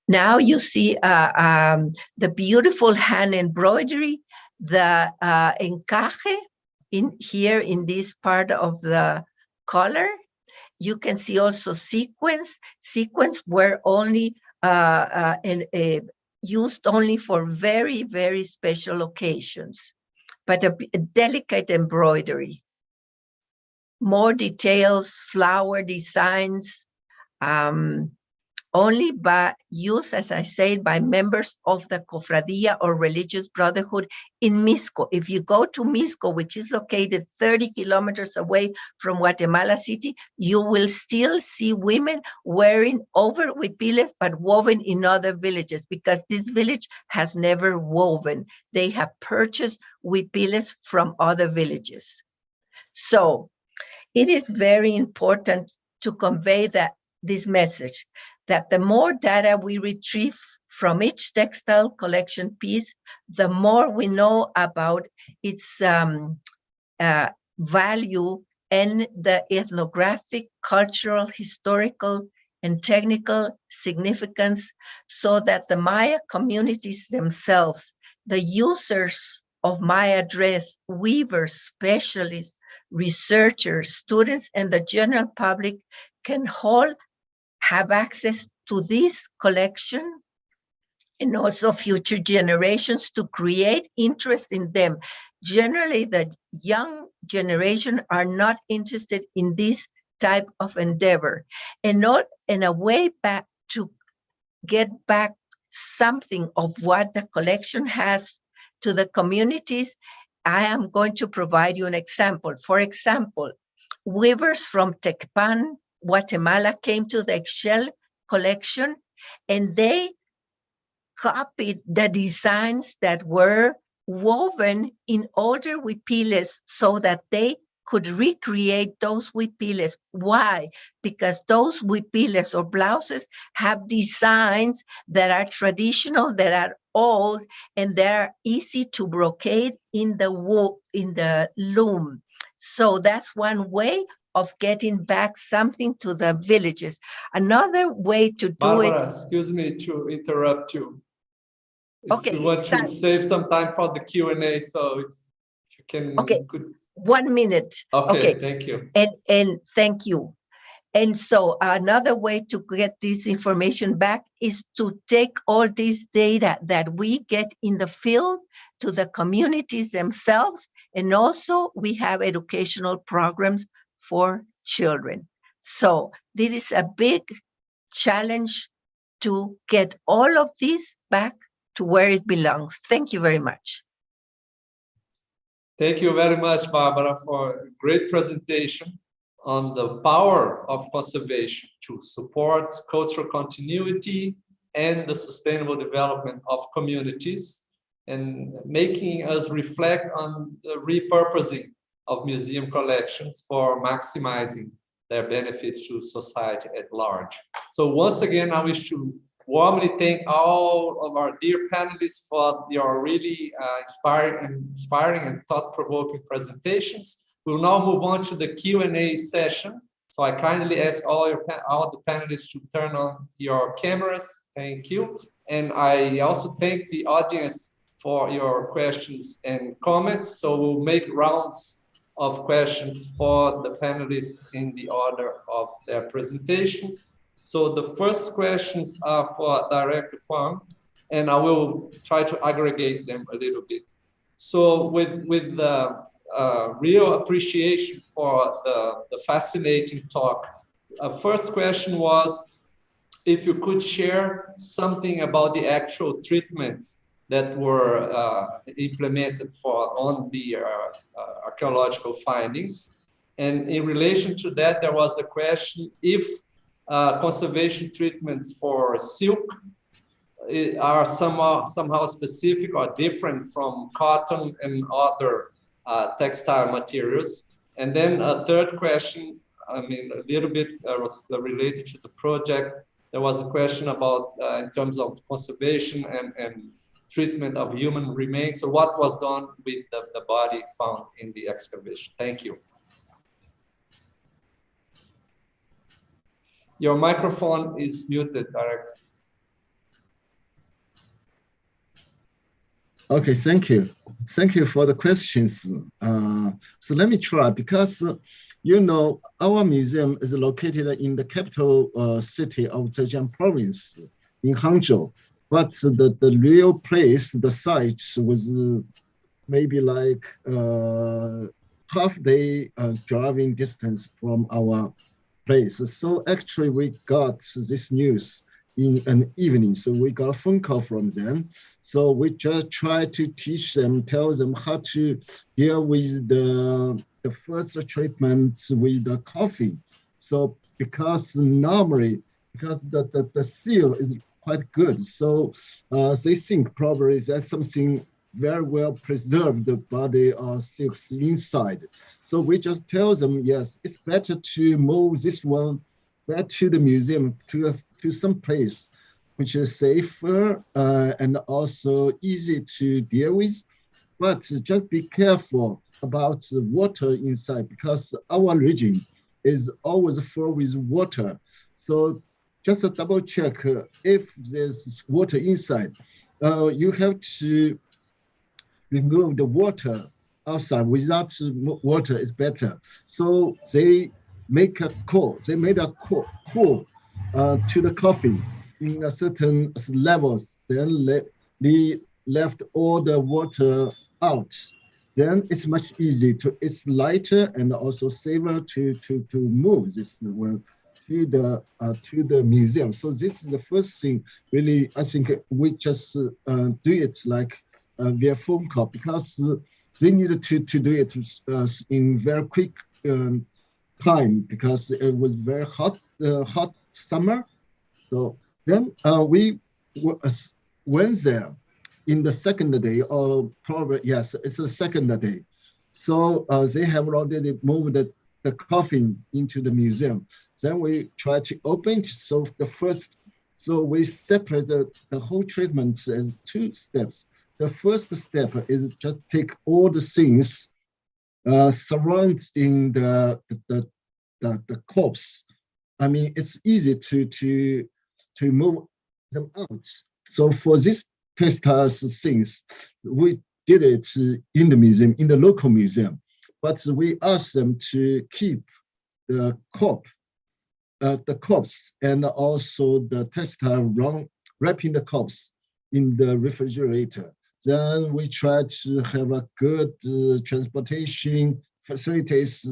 S5: Now you see the beautiful hand embroidery, the encaje here in this part of the collar. You can see also sequins. Sequins were only used only for very, very special occasions, but a delicate embroidery. More details, flower designs, only by use, as I said, by members of the cofradia or religious brotherhood in Misco. If you go to Misco, which is located 30 kilometers away from Guatemala City, you will still see women wearing over huipiles, but woven in other villages, because this village has never woven. They have purchased huipiles from other villages. So it is very important to convey this message, that the more data we retrieve from each textile collection piece, the more we know about its value and the ethnographic, cultural, historical, and technical significance, so that the Maya communities themselves, the users of Maya dress, weavers, specialists, researchers, students, and the general public can all have access to this collection, and also future generations to create interest in them. Generally, the young generation are not interested in this type of endeavor, and not in a way back to get back something of what the collection has to the communities. I am going to provide you an example. For example, weavers from Tecpan, Guatemala came to the Shell collection, and they copied the designs that were woven in older huipiles so that they could recreate those huipiles. Why? Because those huipiles or blouses have designs that are traditional, that are old, and they're easy to brocade in the loom. So that's one way of getting back something to the villages. Another way to do
S1: Barbara,
S5: it.
S1: excuse me to interrupt you. If
S5: Okay,
S1: you want to save some time for the Q&A, so if you can.
S5: Okay, 1 minute.
S1: Okay, thank you.
S5: And thank you. And so another way to get this information back is to take all this data that we get in the field to the communities themselves. And also we have educational programs for children. So this is a big challenge to get all of this back to where it belongs. Thank you very much.
S1: Thank you very much, Barbara, for a great presentation on the power of conservation to support cultural continuity and the sustainable development of communities, and making us reflect on the repurposing of museum collections for maximizing their benefits to society at large. So once again, I wish to warmly thank all of our dear panelists for your really inspiring and thought-provoking presentations. We'll now move on to the Q&A session. So I kindly ask all the panelists to turn on your cameras. Thank you. And I also thank the audience for your questions and comments. So we'll make rounds of questions for the panelists in the order of their presentations. So the first questions are for Director Fang, and I will try to aggregate them a little bit. So with the real appreciation for the fascinating talk, first question was if you could share something about the actual treatments that were implemented on the archaeological findings. And in relation to that, there was a question if conservation treatments for silk are somehow specific or different from cotton and other textile materials. And then a third question, I mean, a little bit was related to the project. There was a question about in terms of conservation and treatment of human remains. So what was done with the body found in the excavation? Thank you. Your microphone is muted, Director.
S2: Okay, thank you. Thank you for the questions. So let me try, because you know, our museum is located in the capital city of Zhejiang province in Hangzhou. But the real place, the site was maybe like half-day driving distance from our place. So actually we got this news in an evening. So we got a phone call from them. So we just try to teach them, tell them how to deal with the first treatment with the coffee. So because normally, because the seal is quite good. So they think probably there's something very well preserved the body or silks inside. So we just tell them, yes, it's better to move this one back to the museum, to some place which is safer and also easy to deal with. But just be careful about the water inside, because our region is always full with water. So just a double check if there's water inside. You have to remove the water outside. Without water is better. So they make a core. They made a core to the coffee in a certain levels. Then they left all the water out. Then it's much easier to. It's lighter and also safer to move this one to the museum. So this is the first thing. Really, I think we just do it like via phone call, because they needed to do it in very quick time, because it was very hot summer. So then we went there in the second day, or probably, yes, it's the second day. So they have already moved the coffin into the museum. Then we try to open it. So so we separate the whole treatment as two steps. The first step is just take all the things surrounding the corpse. I mean, it's easy to move them out. So for this textiles things, we did it in the museum, in the local museum, but we asked them to keep the corpse and also the textile wrapping the corpse in the refrigerator. Then we try to have a good transportation facilities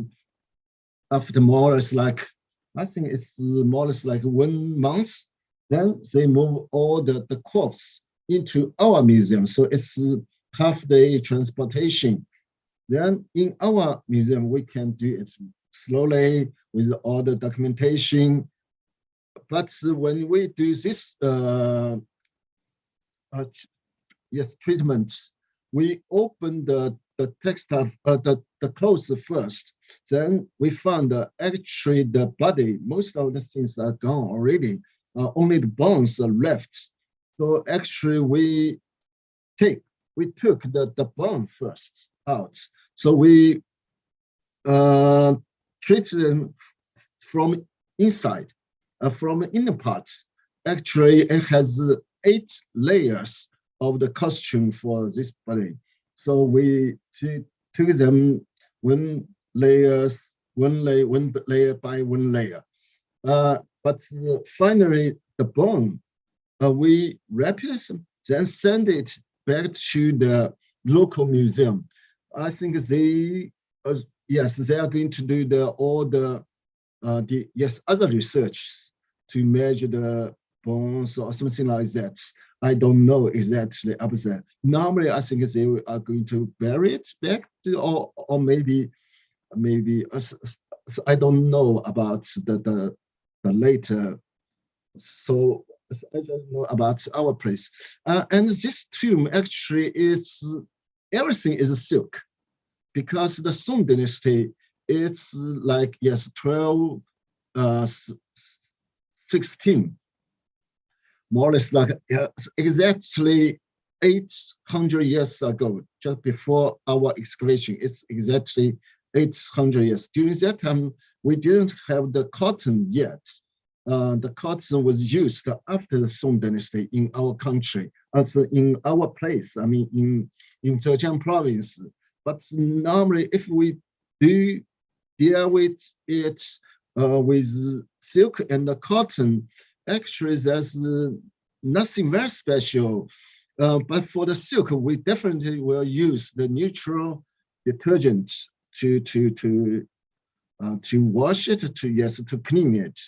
S2: after more or less like, I think it's more or less like 1 month. Then they move all the corpse into our museum. So it's half-day transportation. Then in our museum, we can do it slowly with all the documentation. But when we do this treatment, we open the textile, the clothes first. Then we found actually the body, most of the things are gone already. Only the bones are left. So actually we took the bone first out. So we treat them from inside, from inner parts. Actually, it has 8 layers of the costume for this body. So we took them one layer by one layer. But finally, the bone, we wrap it, then send it back to the local museum. I think they, yes, they are going to do all the other research to measure the bones or something like that. I don't know exactly up there. Normally, I think they are going to bury it back to, or maybe I don't know about the later. So I don't know about our place. And this tomb actually is, everything is silk, because the Song dynasty, it's like, yes, 12, 16, more or less like exactly 800 years ago, just before our excavation. It's exactly 800 years. During that time, we didn't have the cotton yet. The cotton was used after the Song dynasty in our country, also in our place, I mean, in Zhejiang province. But normally, if we do deal with it with silk and the cotton, actually there's nothing very special. But for the silk, we definitely will use the neutral detergent to wash it, to clean it.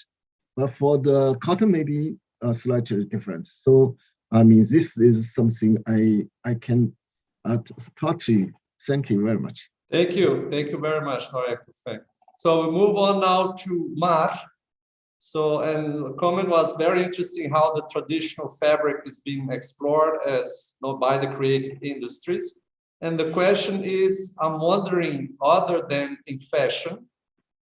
S2: But for the cotton, maybe slightly different. So I mean, this is something I can totally. Thank you very much.
S1: Thank you very much, Director Feng. So we move on now to Mar. So, and the comment was very interesting how the traditional fabric is being explored as by the creative industries. And the question is, I'm wondering, other than in fashion,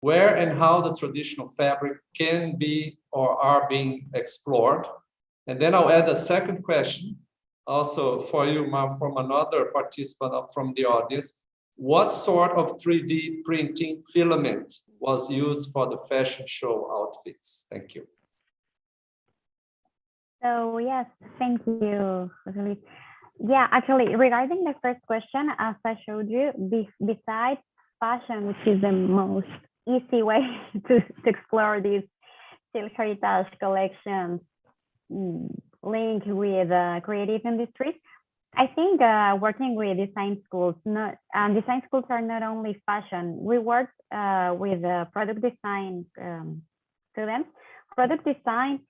S1: where and how the traditional fabric can be or are being explored. And then I'll add a second question also for you, Mar, from another participant from the audience. What sort of 3D printing filament was used for the fashion show outfits? Thank you.
S3: So yes, thank you, Rosalie. Yeah, actually, regarding the first question, as I showed you, besides fashion, which is the most easy way to explore these silk heritage collections linked with creative industries, I think working with design schools, design schools are not only fashion. We work with product design students. Product design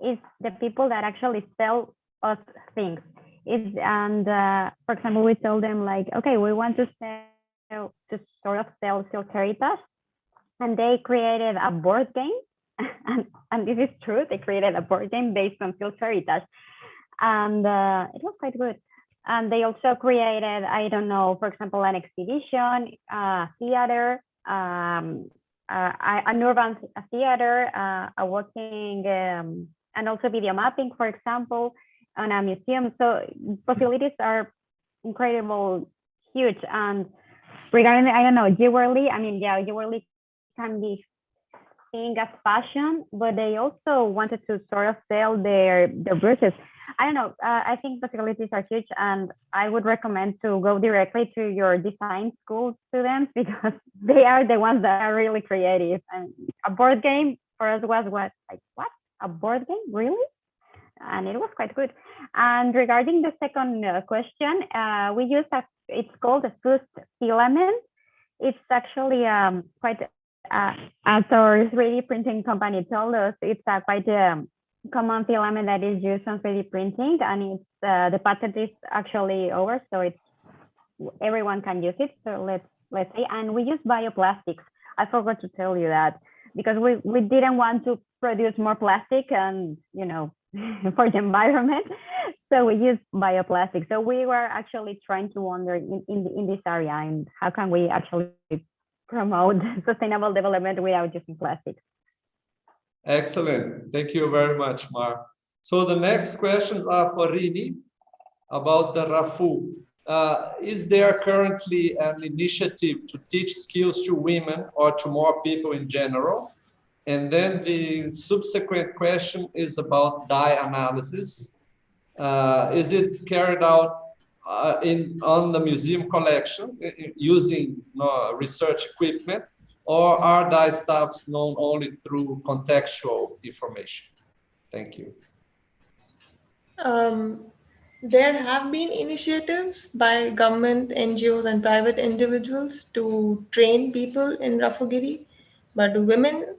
S3: is the people that actually sell us things. For example, we told them like, okay, we want to sort of sell silk heritage, and they created a board game, and this is true. They created a board game based on silk heritage, and it was quite good. And they also created, I don't know, for example, an exhibition, theater, an urban theater, a walking, and also video mapping, for example, on a museum. So possibilities are incredible, huge. And regarding, I don't know, jewelry, I mean, yeah, jewelry can be seen as fashion, but they also wanted to sort of sell their brushes. I don't know, I think possibilities are huge, and I would recommend to go directly to your design school students because they are the ones that are really creative. And a board game for us was what? A board game, really? And it was quite good. And regarding the second question, we use it's called a fused filament. It's actually quite, as our 3D printing company told us, it's a quite common filament that is used on 3D printing, and it's the patent is actually over, so it's everyone can use it. So let's say, and we use bioplastics. I forgot to tell you that because we didn't want to produce more plastic and for the environment, so we use bioplastics. So we were actually trying to wonder in this area, and how can we actually promote sustainable development without using plastics.
S1: Excellent. Thank you very much, Mar. So the next questions are for Rini about the RAFU. Is there currently an initiative to teach skills to women or to more people in general? And then the subsequent question is about dye analysis. Is it carried out on the museum collection using research equipment? Or are dye staffs known only through contextual information? Thank you.
S4: There have been initiatives by government, NGOs, and private individuals to train people in Rafugiri, but women,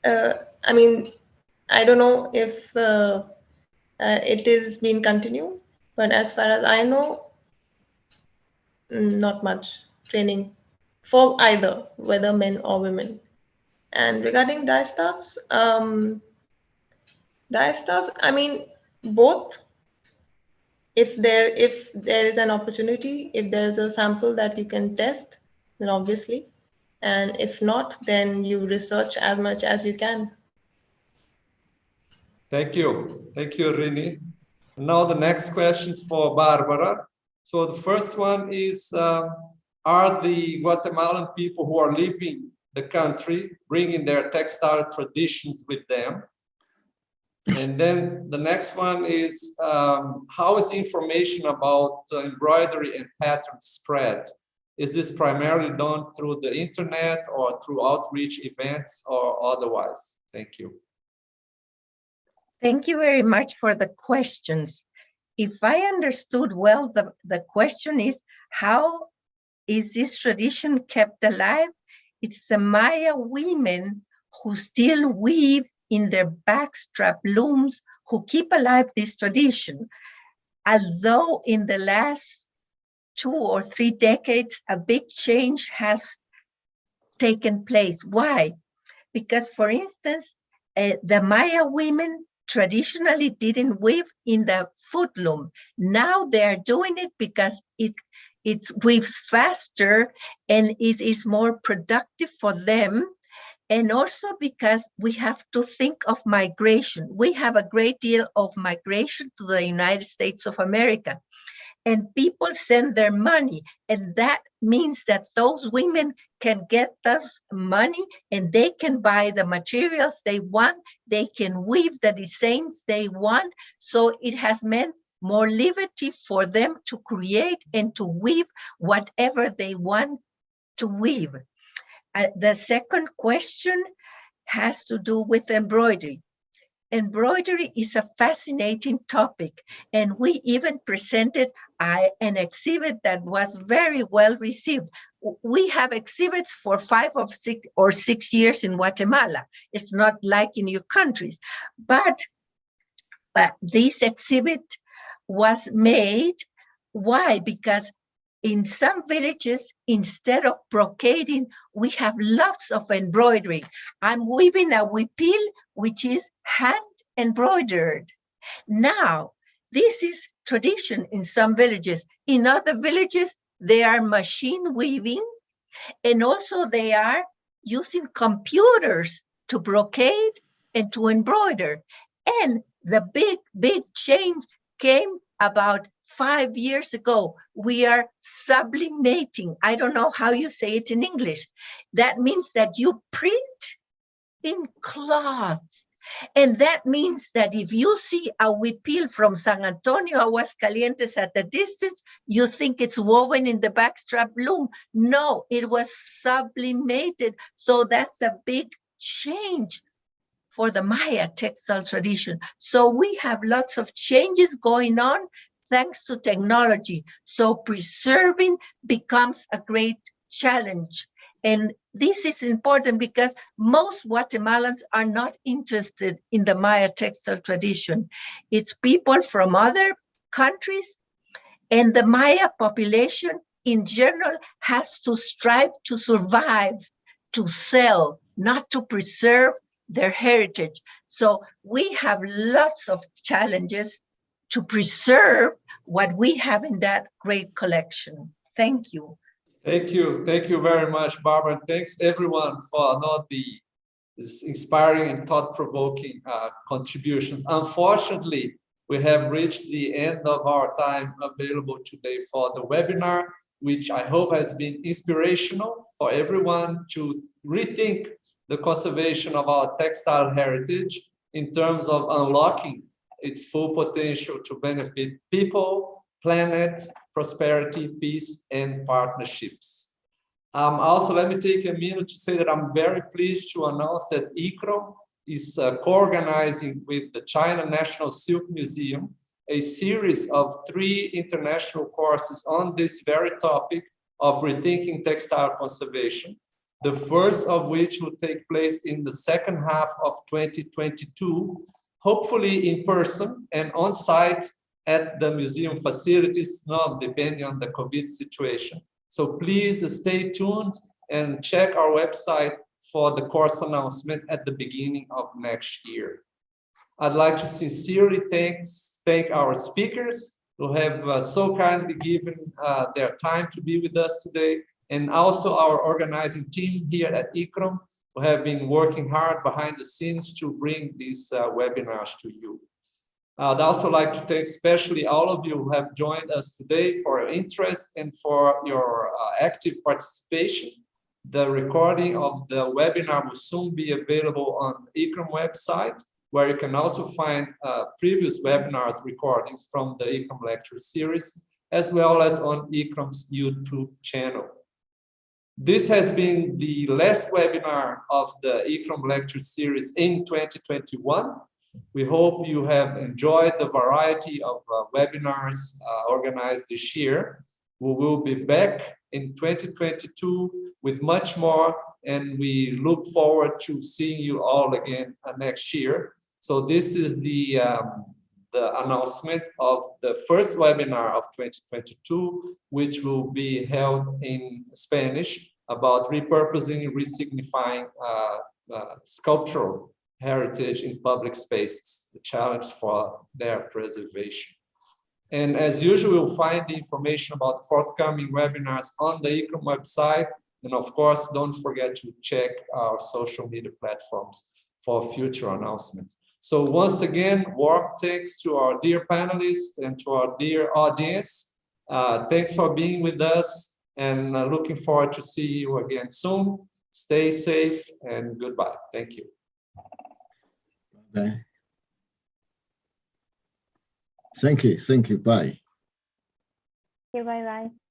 S4: I mean, I don't know if it is being continued, but as far as I know, not much training for either, whether men or women. And regarding dye staffs, I mean, both. If there is an opportunity, if there is a sample that you can test, then obviously, and if not, then you research as much as you can.
S1: Thank you, Rini. Now the next question is for Barbara. So the first one is, are the Guatemalan people who are leaving the country bringing their textile traditions with them? And then the next one is, how is the information about embroidery and patterns spread? Is this primarily done through the internet or through outreach events or otherwise? Thank you.
S5: Thank you very much for the questions. If I understood well, the question is, how is this tradition kept alive? It's the Maya women who still weave in their backstrap looms who keep alive this tradition. Although in the last 2 or 3 decades, a big change has taken place. Why? Because, for instance, the Maya women traditionally didn't weave in the foot loom. Now they are doing it because it weaves faster and it is more productive for them. And also because we have to think of migration. We have a great deal of migration to the United States of America. and people send their money. And that means that those women can get this money and they can buy the materials they want. They can weave the designs they want. So it has meant more liberty for them to create and to weave whatever they want to weave. The second question has to do with embroidery. Embroidery is a fascinating topic, and we even presented an exhibit that was very well received. We have exhibits for 5 or 6 years in Guatemala. It's not like in your countries, but this exhibit was made. Why? Because in some villages, instead of brocading, we have lots of embroidery. I'm weaving a huipil, which is hand embroidered. Now, this is tradition in some villages. In other villages, they are machine weaving, and also they are using computers to brocade and to embroider. And the big change came about 5 years ago. We are sublimating. I don't know how you say it in English. That means that you print in cloth. And that means that if you see a huipil from San Antonio, Aguascalientes at a distance, you think it's woven in the backstrap loom. No, it was sublimated. So that's a big change for the Maya textile tradition. So we have lots of changes going on thanks to technology. So preserving becomes a great challenge. And this is important because most Guatemalans are not interested in the Maya textile tradition. It's people from other countries, and the Maya population in general has to strive to survive, to sell, not to preserve their heritage. So we have lots of challenges to preserve what we have in that great collection. Thank you.
S1: Thank you very much, Barbara. Thanks everyone for not the inspiring and thought-provoking contributions. Unfortunately, we have reached the end of our time available today for the webinar, which I hope has been inspirational for everyone to rethink the conservation of our textile heritage in terms of unlocking its full potential to benefit people, planet, prosperity, peace, and partnerships. Also, let me take a minute to say that I'm very pleased to announce that ICROM is co-organizing with the China National Silk Museum a series of 3 international courses on this very topic of rethinking textile conservation. The first of which will take place in the second half of 2022, hopefully in person and on site at the museum facilities, not depending on the COVID situation. So please stay tuned and check our website for the course announcement at the beginning of next year. I'd like to sincerely thank our speakers who have so kindly given their time to be with us today, and also our organizing team here at ICROM who have been working hard behind the scenes to bring these webinars to you. I'd also like to thank especially all of you who have joined us today for your interest and for your active participation. The recording of the webinar will soon be available on the ICROM website, where you can also find previous webinars recordings from the ICROM lecture series, as well as on ICROM's YouTube channel. This has been the last webinar of the ICROM lecture series in 2021. We hope you have enjoyed the variety of webinars organized this year. We will be back in 2022 with much more, and we look forward to seeing you all again next year. So this is the announcement of the first webinar of 2022, which will be held in Spanish about repurposing and resignifying sculptural heritage in public spaces, the challenge for their preservation. And as usual, you'll find the information about forthcoming webinars on the ICROM website. And of course, don't forget to check our social media platforms for future announcements. So once again, warm thanks to our dear panelists and to our dear audience. Thanks for being with us, and looking forward to see you again soon. Stay safe and goodbye. Thank you.
S2: Bye. Thank you. Bye.
S3: Bye bye.